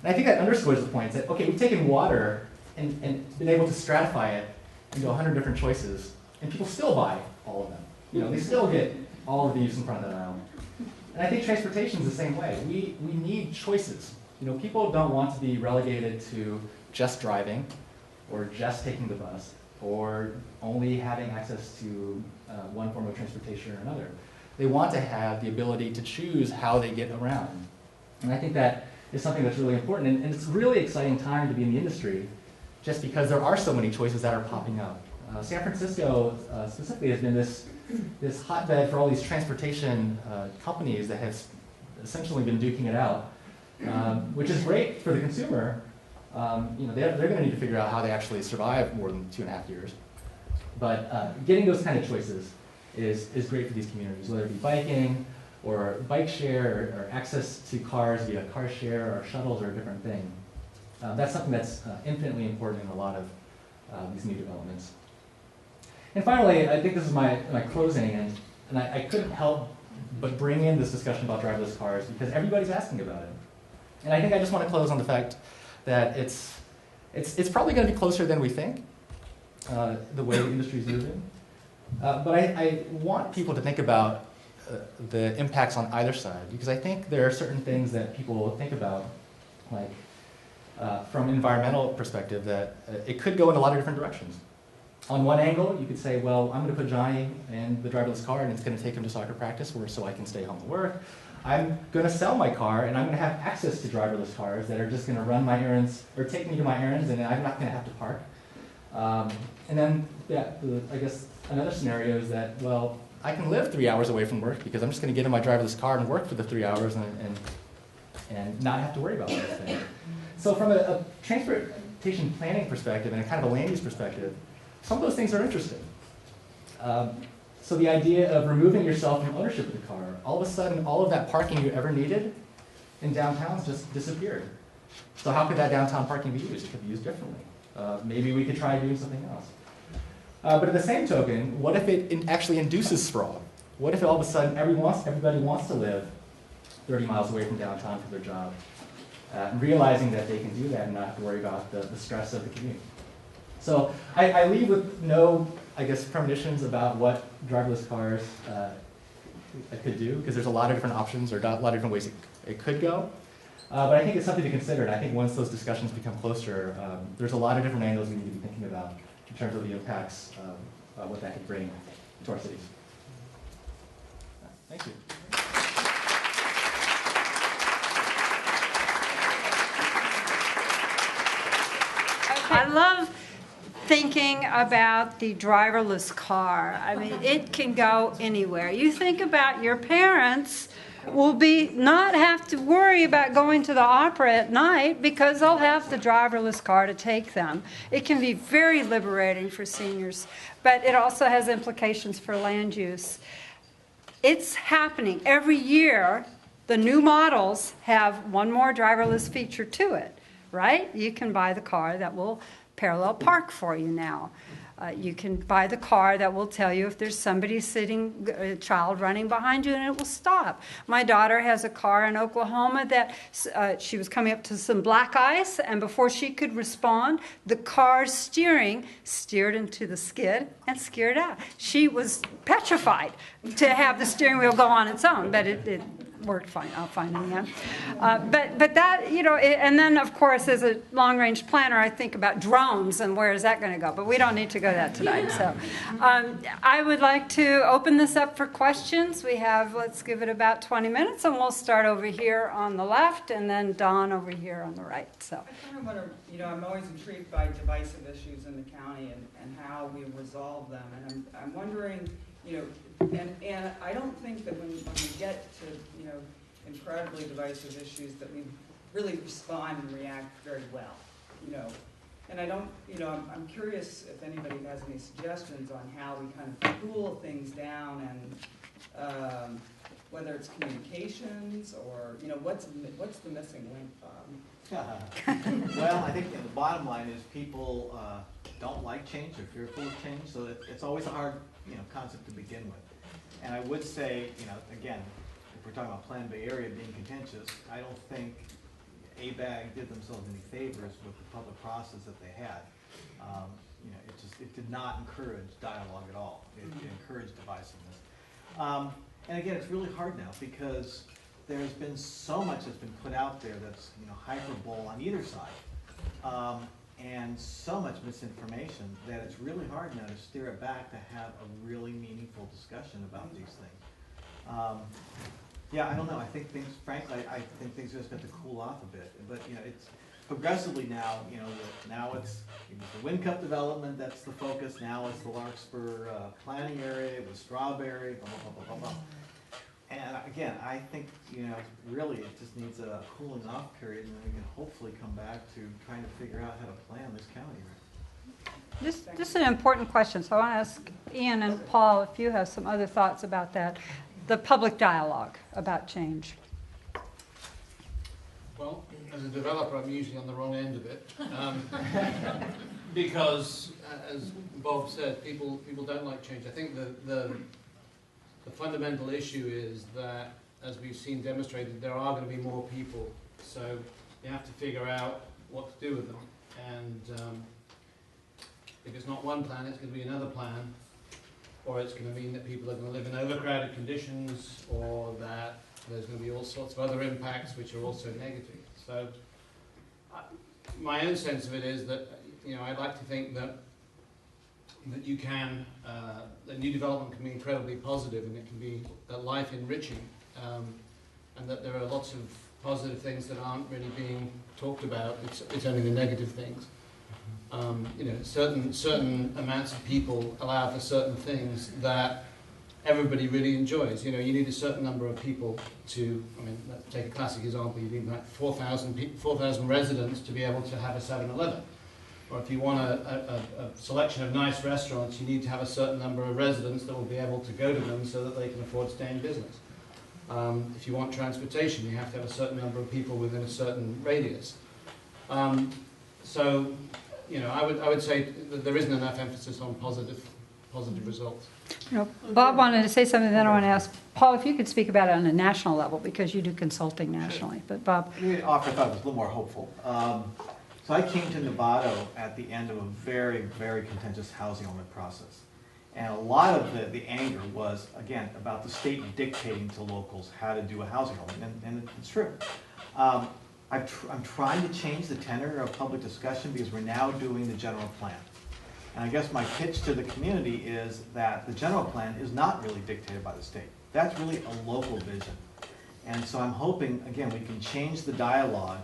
I think that underscores the point that, okay, we've taken water and been able to stratify it into 100 different choices, and people still buy all of them. You know, they still get all of these in front of that aisle. And I think transportation is the same way. We need choices. You know, people don't want to be relegated to just driving, or just taking the bus, or only having access to one form of transportation or another. They want to have the ability to choose how they get around. And I think that is something that's really important. And it's a really exciting time to be in the industry, just because there are so many choices that are popping up. San Francisco specifically has been this hotbed for all these transportation companies that have essentially been duking it out, which is great for the consumer. You know, they're going to need to figure out how they actually survive more than 2.5 years. But getting those kind of choices is great for these communities, whether it be biking or bike share or access to cars via car share or shuttles or a different thing. That's something that's infinitely important in a lot of these new developments. And finally, I think this is my closing, and I couldn't help but bring in this discussion about driverless cars because everybody's asking about it. And I think I just want to close on the fact that it's probably going to be closer than we think, the way the industry is moving. But I want people to think about the impacts on either side, because I think there are certain things that people think about, like from an environmental perspective, that it could go in a lot of different directions. On one angle, you could say, well, I'm going to put Johnny in the driverless car, and it's going to take him to soccer practice so I can stay home to work. I'm going to sell my car, and I'm going to have access to driverless cars that are just going to run my errands, or take me to my errands, and I'm not going to have to park. And then, I guess another scenario is that, well, I can live 3 hours away from work because I'm just going to get in my driverless car and work for the 3 hours and not have to worry about this thing. So from a transportation planning perspective and a kind of a land use perspective, some of those things are interesting. So the idea of removing yourself from ownership of the car, all of a sudden, all of that parking you ever needed in downtowns just disappeared. So how could that downtown parking be used? It could be used differently. Maybe we could try doing something else. But at the same token, what if it actually induces sprawl? What if all of a sudden everybody wants to live 30 miles away from downtown for their job, realizing that they can do that and not have to worry about the stress of the commute? So I leave with no, I guess, premonitions about what driverless cars could do, because there's a lot of different options or a lot of different ways it could go. But I think it's something to consider, and I think once those discussions become closer, there's a lot of different angles we need to be thinking about in terms of the impacts of what that could bring to our cities. Thank you. I love thinking about the driverless car. I mean, it can go anywhere. You think about your parents will not have to worry about going to the opera at night because they'll have the driverless car to take them. It can be very liberating for seniors, but it also has implications for land use. It's happening. Every year, the new models have one more driverless feature to it, right? You can buy the car that will parallel park for you now. You can buy the car that will tell you if there's somebody sitting, a child running behind you, and it will stop. My daughter has a car in Oklahoma that she was coming up to some black ice, and before she could respond, the car's steering steered into the skid and skidded out. She was petrified to have the steering wheel go on its own, but it worked fine. I'll find in the end. But that, you know, and then of course as a long-range planner, I think about drones and where is that going to go. But we don't need to go that tonight. So I would like to open this up for questions. We have, let's give it about 20 minutes, and we'll start over here on the left, and then Don over here on the right. So I kind of wonder, you know, I'm always intrigued by divisive issues in the county and how we resolve them, and I'm wondering, you know. And I don't think that when we get to, you know, incredibly divisive issues that we really respond and react very well, you know. And I don't, you know, I'm curious if anybody has any suggestions on how we kind of cool things down and whether it's communications or, you know, what's the missing link, Bob? Well, I think the bottom line is people don't like change or fearful of change, so it's always a hard, you know, concept to begin with. And I would say, you know, again, if we're talking about Plan Bay Area being contentious, I don't think ABAG did themselves any favors with the public process that they had. You know, it did not encourage dialogue at all. It encouraged divisiveness. And again, it's really hard now because there's been so much that's been put out there that's, you know, hyperbole on either side. And so much misinformation that it's really hard now to steer it back to have a really meaningful discussion about these things. Yeah, I don't know. I think things, frankly, I think things just have to cool off a bit. But you know, it's progressively now. You know, now it's the Wind Cup development that's the focus. Now it's the Larkspur planning area with Strawberry. Blah blah blah blah blah. And again, I think, you know, really it just needs a cooling off period, and then we can hopefully come back to trying to figure out how to plan this county. this is an important question. So I want to ask Ian and Paul if you have some other thoughts about that. The public dialogue about change. Well, as a developer, I'm usually on the wrong end of it, because, as Bob said, people don't like change. I think the fundamental issue is that, as we've seen demonstrated, there are going to be more people, so you have to figure out what to do with them. And if it's not one plan, it's going to be another plan, or it's going to mean that people are going to live in overcrowded conditions, or that there's going to be all sorts of other impacts which are also negative. So my own sense of it is that, you know, I'd like to think that you can, that new development can be incredibly positive, and it can be life enriching, and that there are lots of positive things that aren't really being talked about. It's only the negative things. You know, certain amounts of people allow for certain things that everybody really enjoys. You know, you need a certain number of people to, I mean, let's take a classic example. You need like 4,000 residents to be able to have a 7-Eleven. or if you want a selection of nice restaurants, you need to have a certain number of residents that will be able to go to them so that they can afford to stay in business. If you want transportation, you have to have a certain number of people within a certain radius. So, you know, I would say that there isn't enough emphasis on positive results. You know, Bob wanted to say something, then I want to ask Paul if you could speak about it on a national level, because you do consulting nationally. But Bob. The offer I thought was a little more hopeful. So I came to Novato at the end of a very, very contentious housing element process. And a lot of the anger was, again, about the state dictating to locals how to do a housing element, and it's true. I'm trying to change the tenor of public discussion because we're now doing the general plan. And I guess my pitch to the community is that the general plan is not really dictated by the state. That's really a local vision. And so I'm hoping, again, we can change the dialogue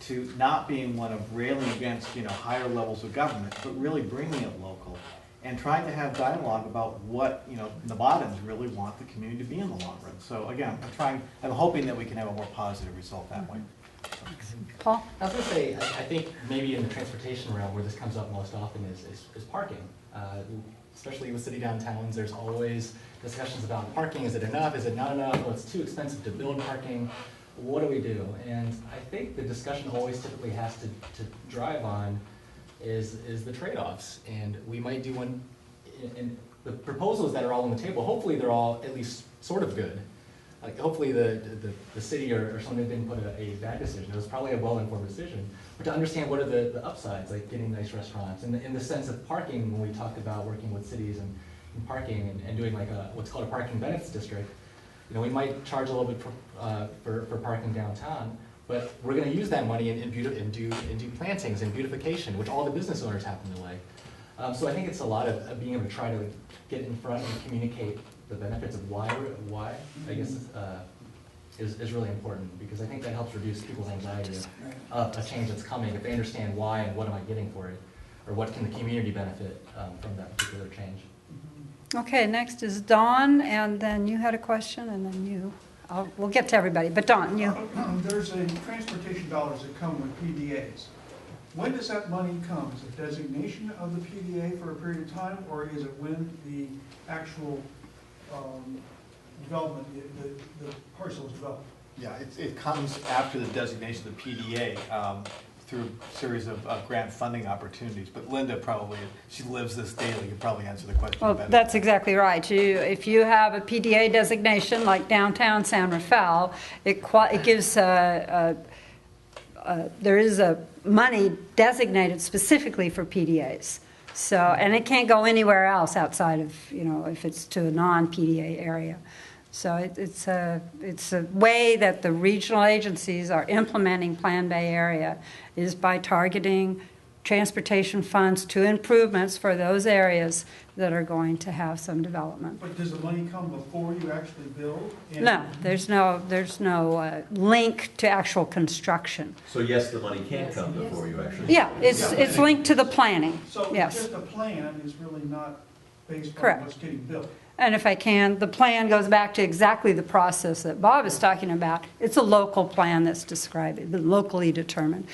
to not being one of railing against, you know, higher levels of government, but really bringing it local and trying to have dialogue about what, you know, Nevadans really want the community to be in the long run. So again, I'm hoping that we can have a more positive result that way. Paul? I was going to say, I think maybe in the transportation realm where this comes up most often is parking. Especially with city downtowns, there's always discussions about parking. Is it enough? Is it not enough? Well, it's too expensive to build parking. What do we do? And I think the discussion always typically has to drive on is the trade-offs. And we might do one, and the proposals that are all on the table, hopefully they're all at least sort of good. Like hopefully the city or something didn't put a bad decision. It was probably a well-informed decision. But to understand what are the upsides, like getting nice restaurants, and in the sense of parking, when we talked about working with cities and parking and doing like what's called a parking benefits district, you know, we might charge a little bit for parking downtown, but we're going to use that money and do plantings and beautification, which all the business owners happen to like. So I think it's a lot of being able to try to get in front and communicate the benefits of why I guess is really important, because I think that helps reduce people's anxiety of a change that's coming if they understand why and what am I getting for it, or what can the community benefit from that particular change. Okay, next is Dawn, and then you had a question, and then you. We'll get to everybody, but Dawn, you. There's a transportation dollars that come with PDAs. When does that money come? Is it designation of the PDA for a period of time, or is it when the actual development, the parcel is developed? Yeah, it comes after the designation of the PDA through a series of grant funding opportunities. But Linda probably, she lives this daily, can probably answer the question Well, better. that's exactly right. If you have a PDA designation like downtown San Rafael, it gives there is a money designated specifically for PDAs. So, and it can't go anywhere else outside of, you know, if it's to a non-PDA area. So it's a way that the regional agencies are implementing Plan Bay Area is by targeting transportation funds to improvements for those areas that are going to have some development. But does the money come before you actually build? No, there's no link to actual construction. So yes, the money can come before you actually. Yeah, it's linked to the planning. So Yes. just a plan is really not based Correct. on what's getting built. And if I can, the plan goes back to exactly the process that Bob is talking about. It's a local plan that's described, locally determined.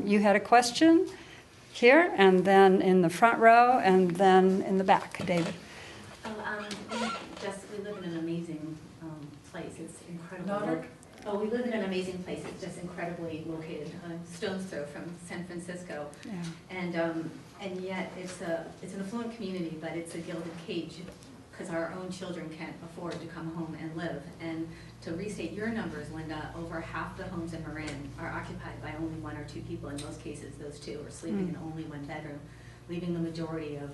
You had a question here, and then in the front row, and then in the back. David. We live in an amazing place. It's incredible. We live in an amazing place. It's just incredibly located, a stone's throw from San Francisco. Yeah. And yet it's an affluent community, but it's a gilded cage, because our own children can't afford to come home and live. And to restate your numbers, Linda, over half the homes in Marin are occupied by only one or two people. In most cases, those two are sleeping in only one bedroom, leaving the majority of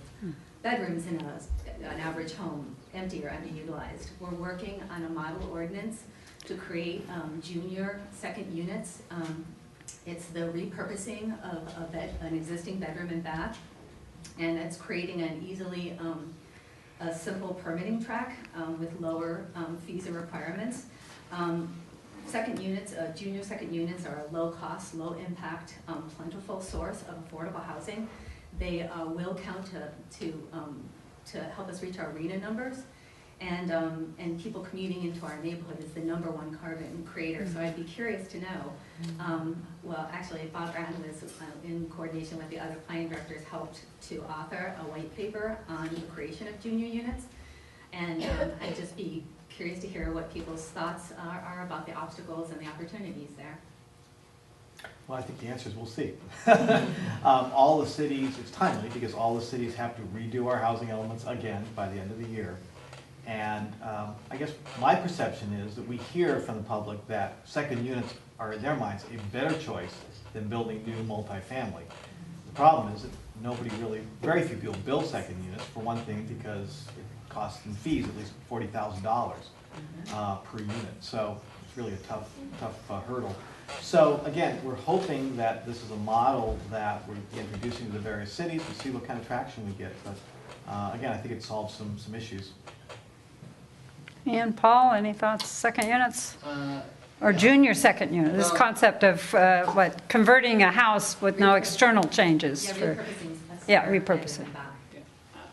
bedrooms in an average home empty or underutilized. We're working on a model ordinance to create junior second units. It's the repurposing of an existing bedroom and bath, and it's creating an easily a simple permitting track with lower fees and requirements. Second units, junior second units are a low-cost, low-impact, plentiful source of affordable housing. They will count to help us reach our RETA numbers. and people commuting into our neighborhood is the #1 carbon creator. So I'd be curious to know, well, actually, Bob Brown was, in coordination with the other planning directors, helped to author a white paper on the creation of junior units. And I'd just be curious to hear what people's thoughts are about the obstacles and the opportunities there. Well, I think the answer is we'll see. All the cities, it's timely because all the cities have to redo our housing elements again by the end of the year. And I guess my perception is that we hear from the public that second units are, in their minds, a better choice than building new multifamily. The problem is that very few people build second units, for one thing, because it costs them fees at least $40,000 per unit. So it's really a tough hurdle. So again, we're hoping that this is a model that we're introducing to the various cities and see what kind of traction we get. But again, I think it solves some issues. And Paul, any thoughts, second units? Or junior second unit, this concept of converting a house with no external changes. Yeah, For, repurposing. yeah, repurposing.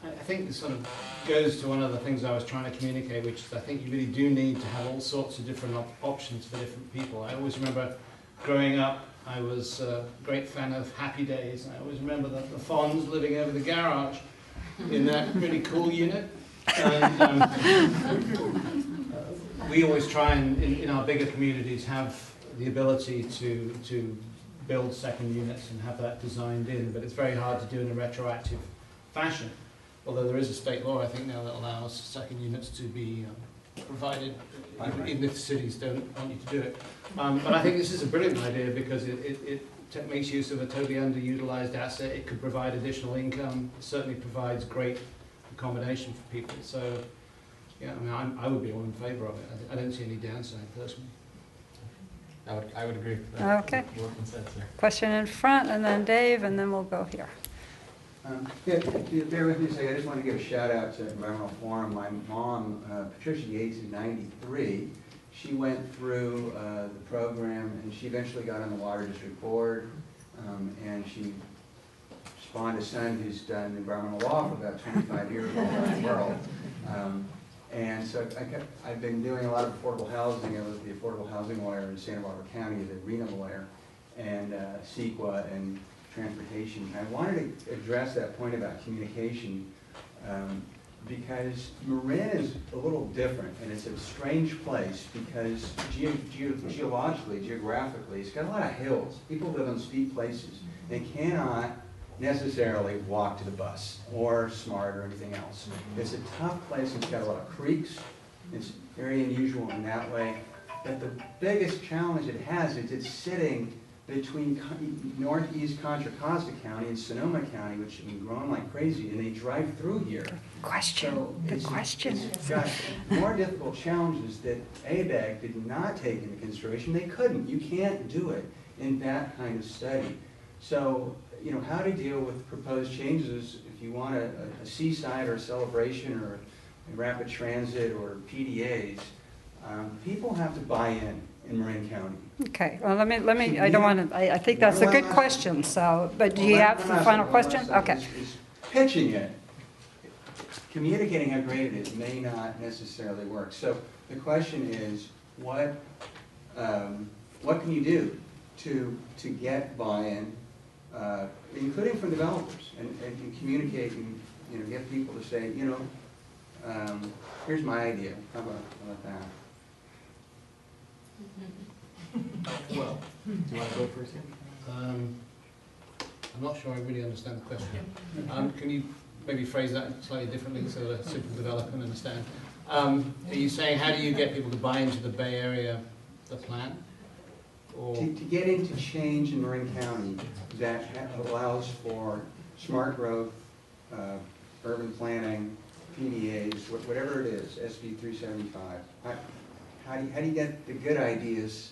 I think this sort of goes to one of the things I was trying to communicate, which is I think you really do need to have all sorts of different options for different people. I always remember growing up, I was a great fan of Happy Days. I always remember the Fonz living over the garage in that really cool unit. And we always try and, in our bigger communities, have the ability to build second units and have that designed in, but it's very hard to do in a retroactive fashion. Although there is a state law, I think, now that allows second units to be provided, even if cities don't want you to do it. But I think this is a brilliant idea because it makes use of a totally underutilized asset. It could provide additional income. It certainly provides great accommodation for people. So, yeah, I mean, I would be all in favour of it. I don't see any downside personally. I would agree. Okay. Question in front, and then Dave, and then we'll go here. Yeah, bear with me a second. I just want to give a shout out to Environmental Forum. My mom, Patricia Yates, in '93, she went through the program and she eventually got on the Water District Board, and she spawned a son who's done environmental law for about 25 years all around the world. And so I've been doing a lot of affordable housing. I was the affordable housing lawyer in Santa Barbara County, the RENA lawyer, and CEQA and transportation. I wanted to address that point about communication because Marin is a little different, and it's a strange place because geologically, geographically, it's got a lot of hills. People live on steep places. They cannot necessarily walk to the bus or SMART or anything else. It's a tough place. It's got a lot of creeks. It's very unusual in that way. But the biggest challenge it has is it's sitting between northeast Contra Costa County and Sonoma County, which have been growing like crazy, and they drive through here. So it's got more difficult challenges that ABAG did not take into consideration. They couldn't. You can't do it in that kind of study. So, you know, how to deal with proposed changes if you want a seaside or a celebration or a rapid transit or PDAs, people have to buy in Marin County. Okay, well, let me, I don't want to, I think that's a good question, so, but do you have the final question? Okay. Is pitching it, communicating how great it is may not necessarily work. So the question is, what can you do to get buy-in, including from developers, and communicate and, you know, get people to say, you know, here's my idea. How about that? Well, Do you want to go first here? I'm not sure I really understand the question. Can you maybe phrase that slightly differently so that a simple developer can understand? Are you saying how do you get people to buy into the Bay Area, the plan? Or To get into change in Marin County that allows for smart growth, urban planning, PDAs, whatever it is, SB 375. How do you get the good ideas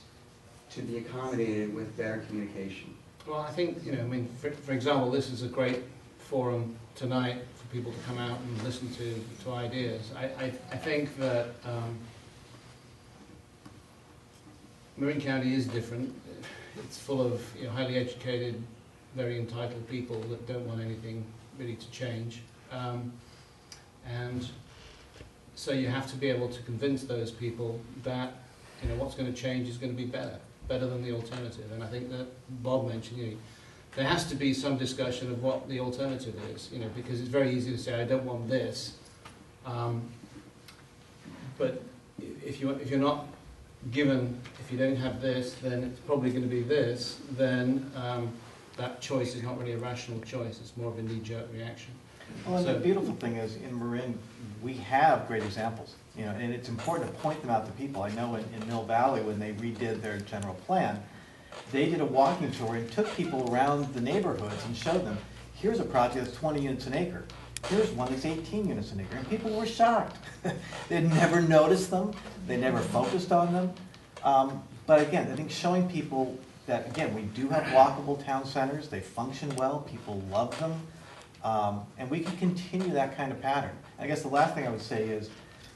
to be accommodated with better communication? Well, I think, you know, I mean, for example, this is a great forum tonight for people to come out and listen to ideas. I think that Marin County is different. It's full of, you know, highly educated, very entitled people that don't want anything really to change. And So you have to be able to convince those people that, you know, what's going to change is going to be better than the alternative. And I think that Bob mentioned, you know, there has to be some discussion of what the alternative is, you know, because it's very easy to say, I don't want this. But if you're not given, if you don't have this, then it's probably going to be this, then that choice is not really a rational choice. It's more of a knee-jerk reaction. Well, and the beautiful thing is, in Marin, we have great examples, you know, and it's important to point them out to people. I know in Mill Valley, when they redid their general plan, they did a walking tour and took people around the neighborhoods and showed them, here's a project that's 20 units an acre. Here's one that's 18 units an acre. And people were shocked. They'd never noticed them. They never focused on them. But again, I think showing people that, again, we do have walkable town centers. They function well. People love them. And we can continue that kind of pattern. I guess the last thing I would say is,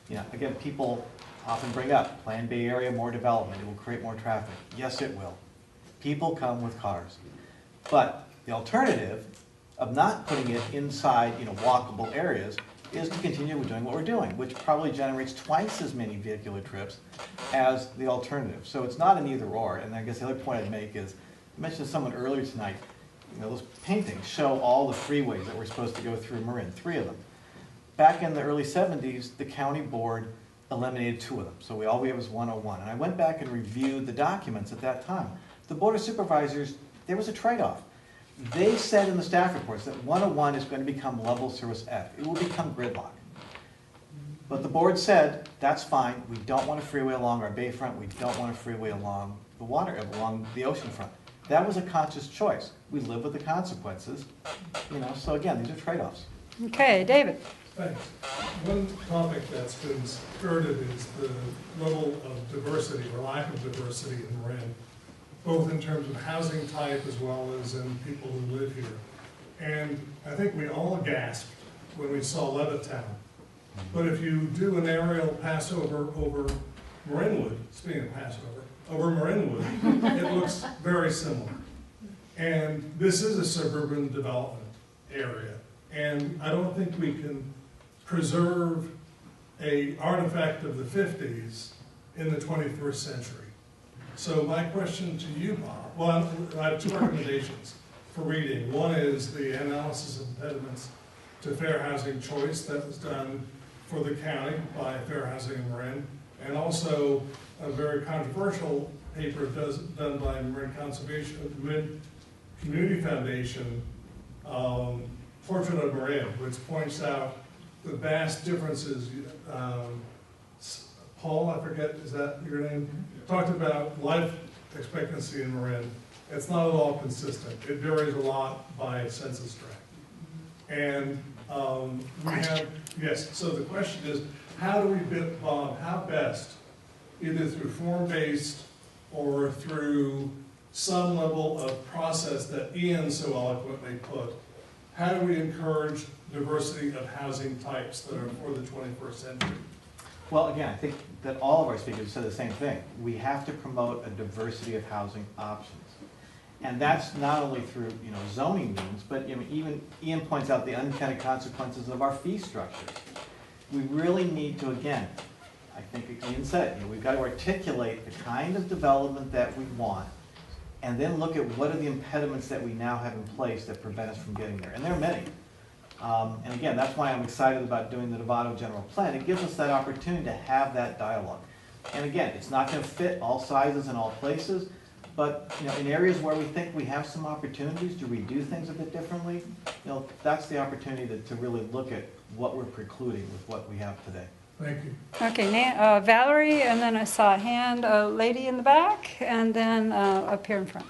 you know, again, people often bring up Plan Bay Area, more development. It will create more traffic. Yes, it will. People come with cars. But the alternative of not putting it inside, you know, walkable areas is to continue doing what we're doing, which probably generates twice as many vehicular trips as the alternative. So it's not an either or. And I guess the other point I'd make is, I mentioned to someone earlier tonight, you know, those paintings show all the freeways that we're supposed to go through Marin, 3 of them. Back in the early 70s, the county board eliminated 2 of them. So all we have is 101. And I went back and reviewed the documents at that time. The Board of Supervisors, there was a trade-off. They said in the staff reports that 101 is going to become level service F. It will become gridlock. But the board said, that's fine. We don't want a freeway along our bayfront. We don't want a freeway along the water, along the ocean front. That was a conscious choice. We live with the consequences. You know, so again, these are trade-offs. Okay, David. Thanks. One topic that's been skirted is the level of diversity or lack of diversity in Marin, both in terms of housing type as well as in people who live here. And I think we all gasped when we saw Levittown. But if you do an aerial passover over Marinwood, speaking of Passover, over Marinwood, it looks very similar. And this is a suburban development area. And I don't think we can preserve an artifact of the 50s in the 21st century. So my question to you, Bob, well, I have 2 recommendations for reading. One is the analysis of impediments to fair housing choice that was done for the county by Fair Housing in Marin, and also a very controversial paper done by Marin Conservation, Marin Community Foundation, Portrait of Marin, which points out the vast differences. Paul, I forget, is that your name? Talked about life expectancy in Marin. It's not at all consistent. It varies a lot by census tract. And we have, yes, so the question is, how do we, Bob, how best, either through form-based or through some level of process that Ian so eloquently put, how do we encourage diversity of housing types that are for the 21st century? Well, again, I think that all of our speakers said the same thing. We have to promote a diversity of housing options. And that's not only through, you know, zoning means, but, you know, even Ian points out the unintended consequences of our fee structures. We really need to, again, I think Ian said, you know, we've got to articulate the kind of development that we want, and then look at what are the impediments that we now have in place that prevent us from getting there. And there are many. And again, that's why I'm excited about doing the Novato general plan. It gives us that opportunity to have that dialogue. And again, it's not going to fit all sizes and all places, but, you know, in areas where we think we have some opportunities to redo things a bit differently, you know, that's the opportunity to really look at what we're precluding with what we have today. Thank you. Okay, Valerie, and then I saw a hand, a lady in the back, and then up here in front.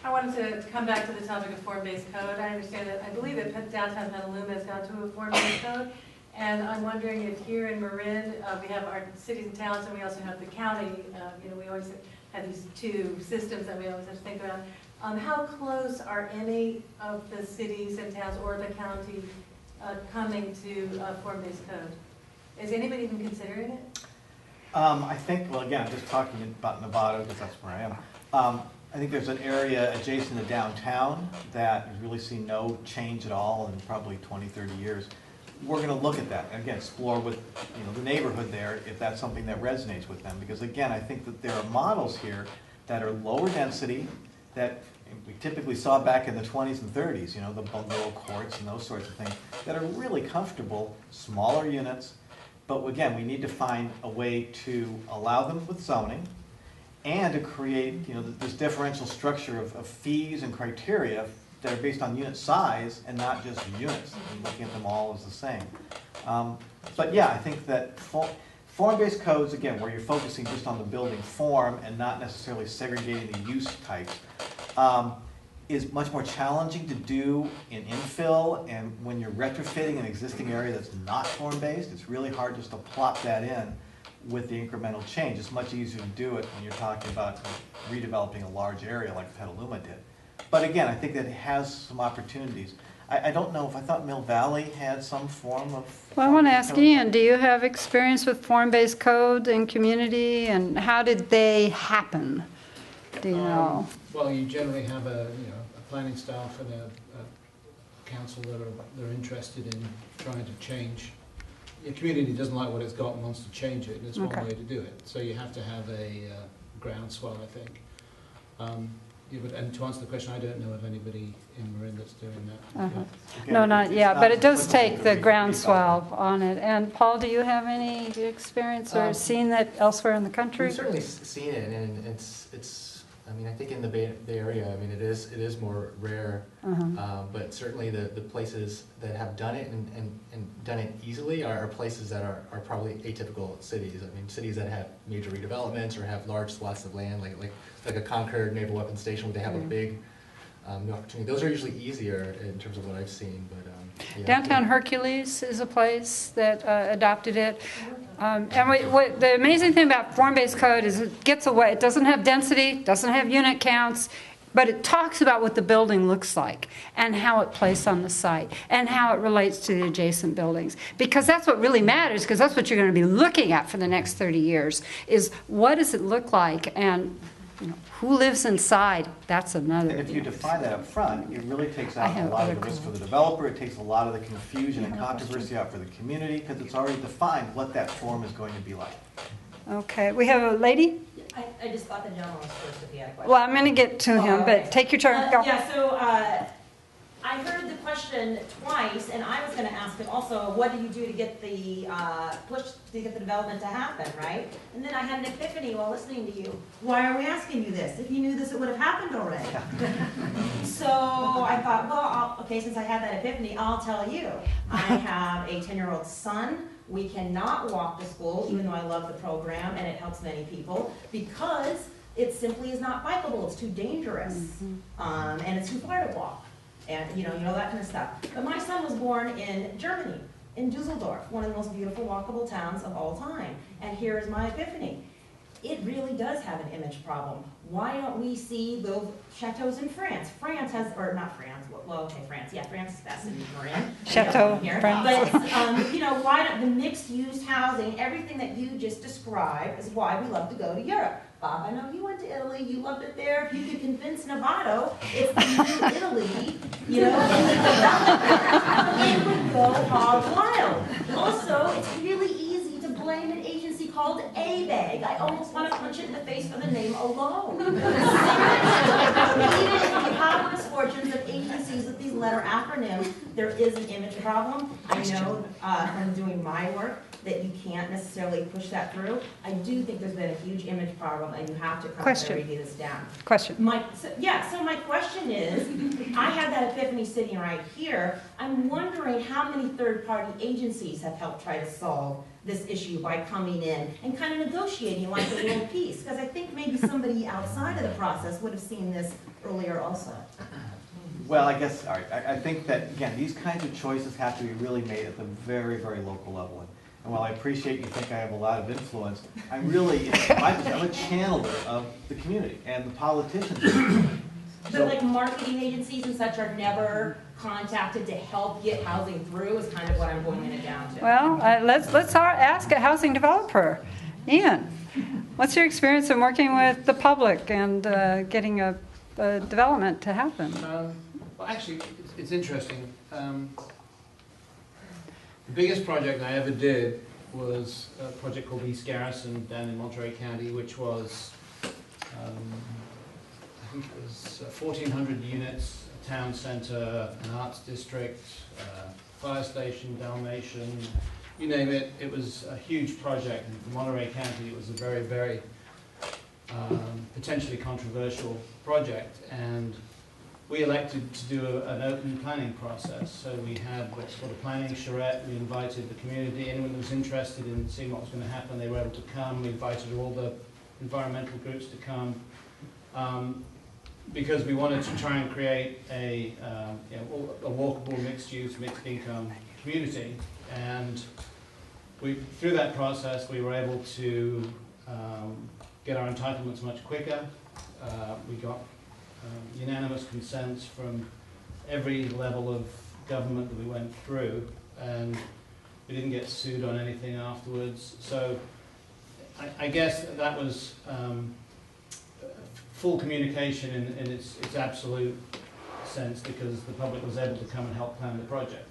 I wanted to come back to the topic of form-based code. I understand that, I believe that downtown Petaluma has gone to a form-based code, and I'm wondering if here in Marin, we have our cities and towns, and we also have the county. You know, we always have these 2 systems that we always have to think about. How close are any of the cities and towns or the county coming to a form-based code? Is anybody even considering it? I think, well, again, I'm just talking about Novato because that's where I am. I think there's an area adjacent to downtown that has really seen no change at all in probably 20, 30 years. we're going to look at that and again explore with the neighborhood there if that's something that resonates with them. Because again, I think that there are models here that are lower density that we typically saw back in the 20s and 30s. The bungalow courts and those sorts of things that are really comfortable, smaller units. But again, we need to find a way to allow them with zoning and to create this differential structure of fees and criteria that are based on unit size and not just units, and looking at them all as the same. But yeah, I think that form-based codes, again, where you're focusing just on the building form and not necessarily segregating the use types, is much more challenging to do in infill, and when you're retrofitting an existing area that's not form-based, it's really hard just to plop that in with the incremental change. It's much easier to do it when you're talking about redeveloping a large area like Petaluma did. But again, I think that it has some opportunities. I don't know if I thought Mill Valley had some form of... Well, I want to ask Ian, do you have experience with form-based code in community, and how did they happen? Do you know? Well, you generally have a planning staff and a council that are interested in trying to change. Your community doesn't like what it's got and wants to change it, and it's one way to do it. So you have to have a groundswell, I think. And to answer the question, I don't know of anybody in Marin that's doing that. No, not yet, but it does take the groundswell on it. And Paul, do you have any experience or seen that elsewhere in the country? We've certainly seen it, and it's. I mean, I think in the Bay Area, I mean, it is more rare, but certainly the places that have done it and done it easily are places that are probably atypical cities. I mean, cities that have major redevelopments or have large swaths of land, like a Concord Naval Weapons Station, where they have a big new opportunity. Those are usually easier in terms of what I've seen. But Downtown Hercules is a place that adopted it. And what the amazing thing about form-based code is it gets away. It doesn't have density, doesn't have unit counts, but it talks about what the building looks like and how it placed on the site and how it relates to the adjacent buildings. Because that's what really matters, because that's what you're going to be looking at for the next 30 years, is what does it look like, and who lives inside. That's another. And if you define that up front, it really takes out a lot of the risk for the developer. It takes a lot of the confusion and controversy out for the community, because it's already defined what that form is going to be like. Okay, we have a lady. I just thought the gentleman was supposed to be a question. Well, I'm going to get to him, but take your turn. Go. Yeah, so I heard the question twice, and I was going to ask it also, what do you do to get the development to happen, right? And then I had an epiphany while listening to you. Why are we asking you this? If you knew this, it would have happened already. So I thought, well, okay, since I had that epiphany, I'll tell you. I have a 10-year-old son. We cannot walk to school, even though I love the program and it helps many people, because it simply is not bikeable. It's too dangerous, and it's too far to walk. And you know that kind of stuff. But my son was born in Germany, in Dusseldorf, one of the most beautiful walkable towns of all time. And here is my epiphany. It really does have an image problem. Why don't we see those chateaus in France? France has, or not France, well, okay, France, yeah, France is best in Marin. Chateau, France. But, why don't the mixed-use housing, everything that you just described is why we love to go to Europe. Bob, I know you went to Italy, you loved it there. If you could convince Novato, it's the new Italy, it would go hog wild. Also, it's really easy to blame an agency called A-Bag. I almost want to punch it in the face for the name alone. Even if you have misfortunes of agencies with these letter acronyms, there is an image problem. I know from doing my work that you can't necessarily push that through. I do think there's been a huge image problem, and you have to come to read this down. Question. So my question is, I have that epiphany sitting right here. I'm wondering how many third-party agencies have helped try to solve this issue by coming in and kind of negotiating like a little piece, because I think maybe somebody outside of the process would have seen this earlier also. Well, I guess, all right, I think that, again, these kinds of choices have to be really made at the very, very local level. And while I appreciate you think I have a lot of influence, I'm really, I'm a channeler of the community and the politicians. But like marketing agencies and such are never contacted to help get housing through is kind of what I'm boiling it down to. Well, let's ask a housing developer. Ian, what's your experience in working with the public and getting a development to happen? Well, actually, it's interesting. The biggest project I ever did was a project called East Garrison down in Monterey County, which was, I think it was 1,400 units, a town center, an arts district, fire station, Dalmatian, you name it. It was a huge project, and for Monterey County it was a very, very potentially controversial project, and we elected to do an open planning process. So we had what's called a planning charrette. We invited the community, anyone who was interested in seeing what was going to happen, they were able to come. We invited all the environmental groups to come, because we wanted to try and create a walkable, mixed-use, mixed-income community. And through that process, we were able to get our entitlements much quicker. We got unanimous consents from every level of government that we went through, and we didn't get sued on anything afterwards. So I guess that was full communication in its absolute sense, because the public was able to come and help plan the project.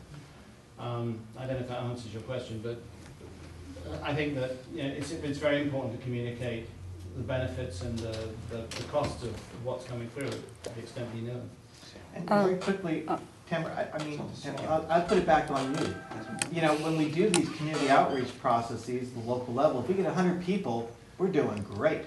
I don't know if that answers your question, but I think that it's very important to communicate the benefits and the costs of what's coming through to the extent you know. And very quickly, Tamara, I mean, I'll put it back on you. You know, when we do these community outreach processes, the local level, if we get 100 people, we're doing great.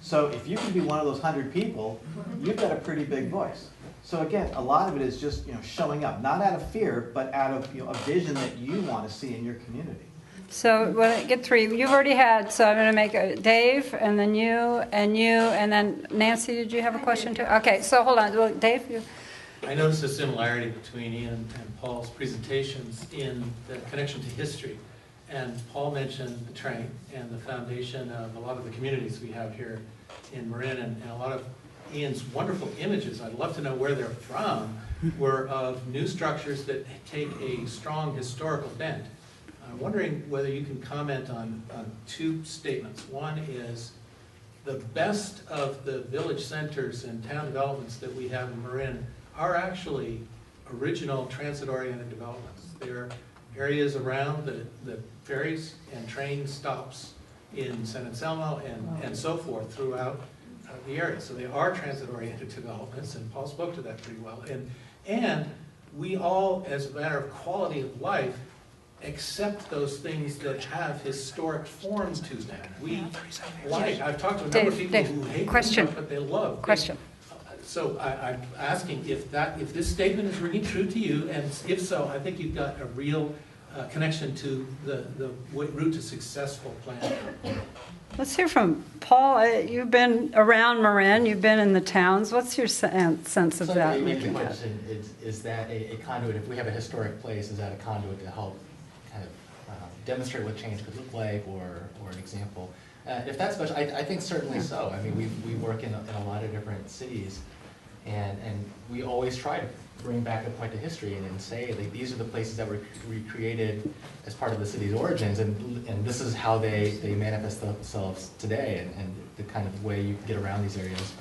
So if you can be one of those 100 people, you've got a pretty big voice. So again, a lot of it is just showing up, not out of fear, but out of a vision that you want to see in your community. So we'll get three. You've already had, so I'm going to make Dave, and then you, and then Nancy, did you have a question too? Okay, so hold on. Well, Dave, you. I noticed a similarity between Ian and Paul's presentations in the connection to history. And Paul mentioned the train and the foundation of a lot of the communities we have here in Marin, and a lot of Ian's wonderful images, I'd love to know where they're from, were of new structures that take a strong historical bent. I'm wondering whether you can comment on two statements. One is the best of the village centers and town developments that we have in Marin are actually original transit-oriented developments. They're areas around the ferries and train stops in San Anselmo and so forth throughout the area. So they are transit-oriented developments, and Paul spoke to that pretty well. And we all, as a matter of quality of life, accept those things that have historic form to them. We like, I've talked to a number of people who hate question. Stuff, but they love. Question. So I'm asking if this statement is ringing true to you, and if so, I think you've got a real connection to the route to successful planning. Let's hear from Paul. You've been around Marin, you've been in the towns. What's your sense of that? The question is that a conduit, if we have a historic place, is that a conduit to help kind of demonstrate what change could look like, or an example? If that's special, I think certainly so. I mean, we work in a lot of different cities, and we always try to bring back a point to history and say that these are the places that were recreated as part of the city's origins, and this is how they manifest themselves today, and the kind of way you get around these areas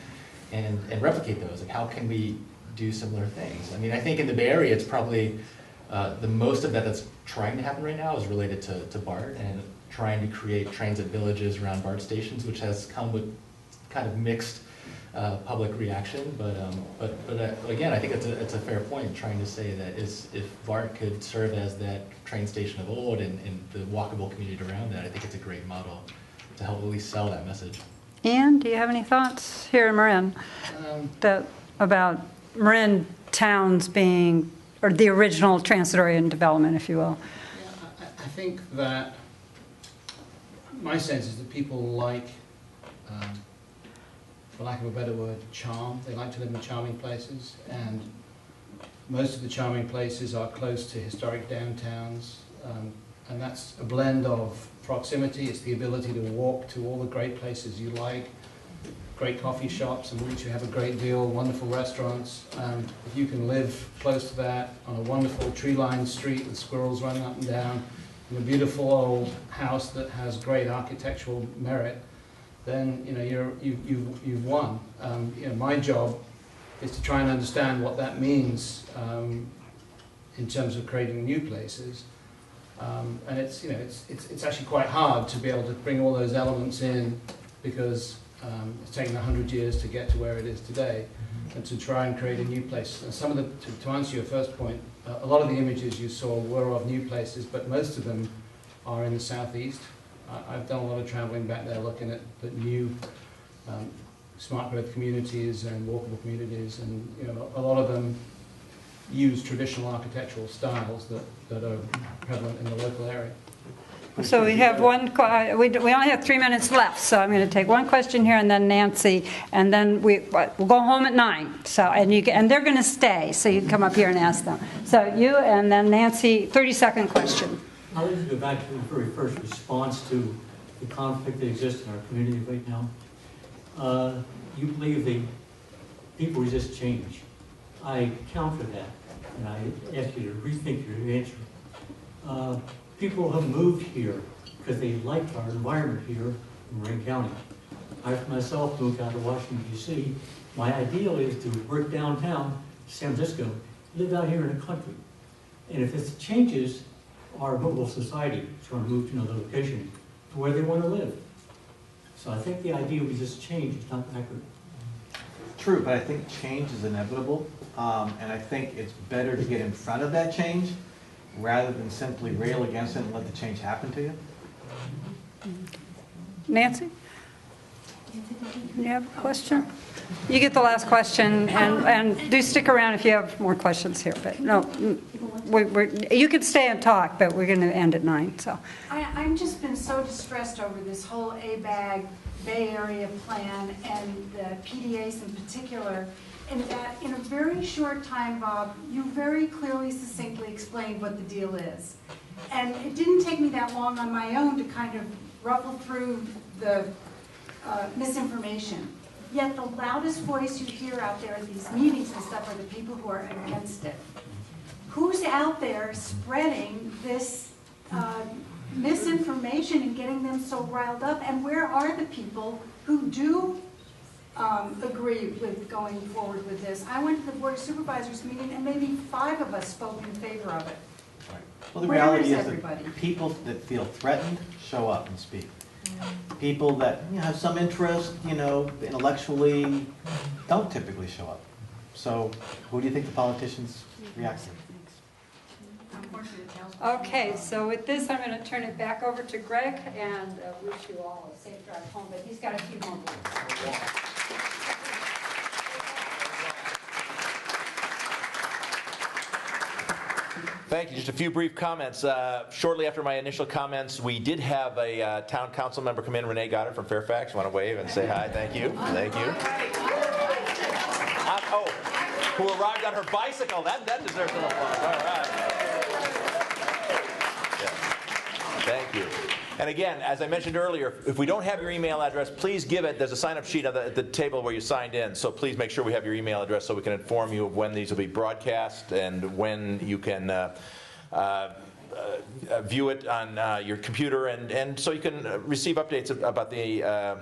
and replicate those. Like, how can we do similar things? I mean, I think in the Bay Area, it's probably the most of that's trying to happen right now is related to BART and trying to create transit villages around BART stations, which has come with kind of mixed public reaction. But again, I think it's a fair point, trying to say that if BART could serve as that train station of old and the walkable community around that, I think it's a great model to help at least sell that message. Ian, do you have any thoughts here in Marin about Marin towns being, or the original transit-oriented development, if you will? Yeah, I think that my sense is that people like, for lack of a better word, charm. They like to live in charming places, and most of the charming places are close to historic downtowns, and that's a blend of proximity. It's the ability to walk to all the great places you like, great coffee shops in which you have a great deal, wonderful restaurants. If you can live close to that on a wonderful tree-lined street with squirrels running up and down, in a beautiful old house that has great architectural merit, then you've won. My job is to try and understand what that means in terms of creating new places. And it's, you know, it's actually quite hard to be able to bring all those elements in because it's taken 100 years to get to where it is today, and to try and create a new place. And some of the, to answer your first point, a lot of the images you saw were of new places, but most of them are in the southeast. I've done a lot of traveling back there looking at new smart growth communities and walkable communities, and you know, a lot of them use traditional architectural styles that are prevalent in the local area. So we have one, we only have 3 minutes left, so I'm going to take one question here and then Nancy, and then we'll go home at 9. So, and they're going to stay, so you can come up here and ask them. So you and then Nancy, 30-second question. I'd like to go back to the very first response to the conflict that exists in our community right now. You believe that people resist change. I counter that, and I ask you to rethink your answer. People have moved here because they like our environment here in Marin County. I myself moved out of Washington, D.C. My ideal is to work downtown, San Francisco, live out here in the country. And if it changes, our mobile society is going to move to another location to where they want to live. So I think the idea of just change is not accurate. True, but I think change is inevitable, and I think it's better to get in front of that change rather than simply rail against it and let the change happen to you. Nancy? You have a question? You get the last question, and do stick around if you have more questions here. But no, you can stay and talk, but we're going to end at 9. So I've just been so distressed over this whole ABAG Bay Area plan and the PDAs in particular, and that in a very short time, Bob, you very clearly, succinctly explained what the deal is. And it didn't take me that long on my own to kind of ruffle through the misinformation. Yet the loudest voice you hear out there at these meetings and stuff are the people who are against it. Who's out there spreading this misinformation and getting them so riled up? And where are the people who do agree with going forward with this? I went to the Board of Supervisors meeting and maybe 5 of us spoke in favor of it. Well, the Where reality is is everybody? that people that feel threatened show up and speak. People that have some interest, intellectually, don't typically show up. So who do you think the politicians react to? okay, so with this, I'm going to turn it back over to Greg and wish you all a safe drive home. But he's got a few more words. Thank you. Just a few brief comments. Shortly after my initial comments, we did have a town council member come in, Renee Goddard from Fairfax. Want to wave and say hi? Thank you. Thank you. Who arrived on her bicycle. That deserves an applause. All right. Yeah. Thank you. And again, as I mentioned earlier, if we don't have your email address, please give it. There's a sign-up sheet at the table where you signed in. So please make sure we have your email address so we can inform you of when these will be broadcast and when you can view it on your computer, and so you can receive updates about the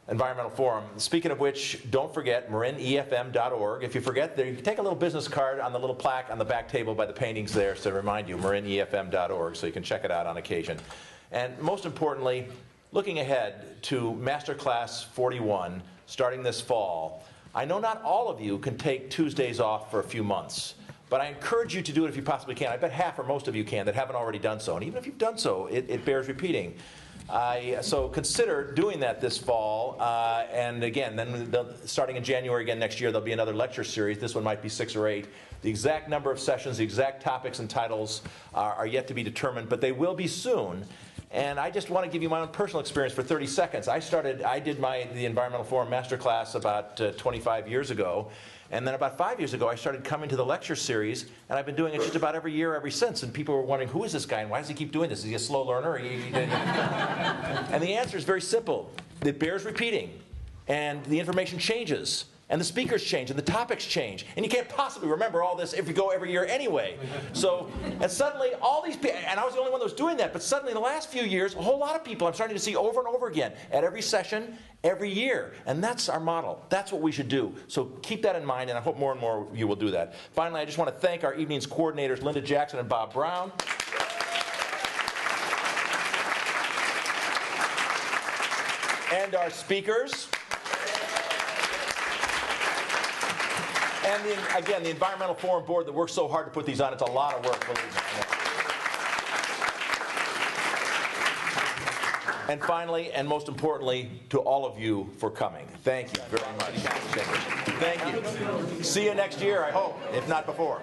Environmental Forum. Speaking of which, don't forget marinefm.org. If you forget, there, you can take a little business card on the little plaque on the back table by the paintings there to remind you, marinefm.org, so you can check it out on occasion. And most importantly, looking ahead to Masterclass 41, starting this fall, I know not all of you can take Tuesdays off for a few months, but I encourage you to do it if you possibly can. I bet half or most of you can that haven't already done so. And even if you've done so, it bears repeating. So consider doing that this fall. And again, then starting in January again next year, there'll be another lecture series. This one might be 6 or 8. The exact number of sessions, the exact topics and titles are yet to be determined, but they will be soon. And I just want to give you my own personal experience for 30 seconds. I did the Environmental Forum Masterclass about 25 years ago. And then about 5 years ago, I started coming to the lecture series, and I've been doing it just about every year ever since. And people were wondering, who is this guy, and why does he keep doing this? Is he a slow learner? And the answer is very simple. It bears repeating, and the information changes, and the speakers change, and the topics change. And you can't possibly remember all this if you go every year anyway. So, and suddenly all these people, and I was the only one that was doing that, but suddenly in the last few years, a whole lot of people I'm starting to see over and over again at every session, every year. And that's our model. That's what we should do. So keep that in mind, and I hope more and more of you will do that. Finally, I just want to thank our evening's coordinators, Linda Jackson and Bob Brown. and our speakers. And again, the Environmental Forum Board that works so hard to put these on. It's a lot of work, believe me. And finally, and most importantly, to all of you for coming. Thank you very much. Thank you. See you next year, I hope, if not before.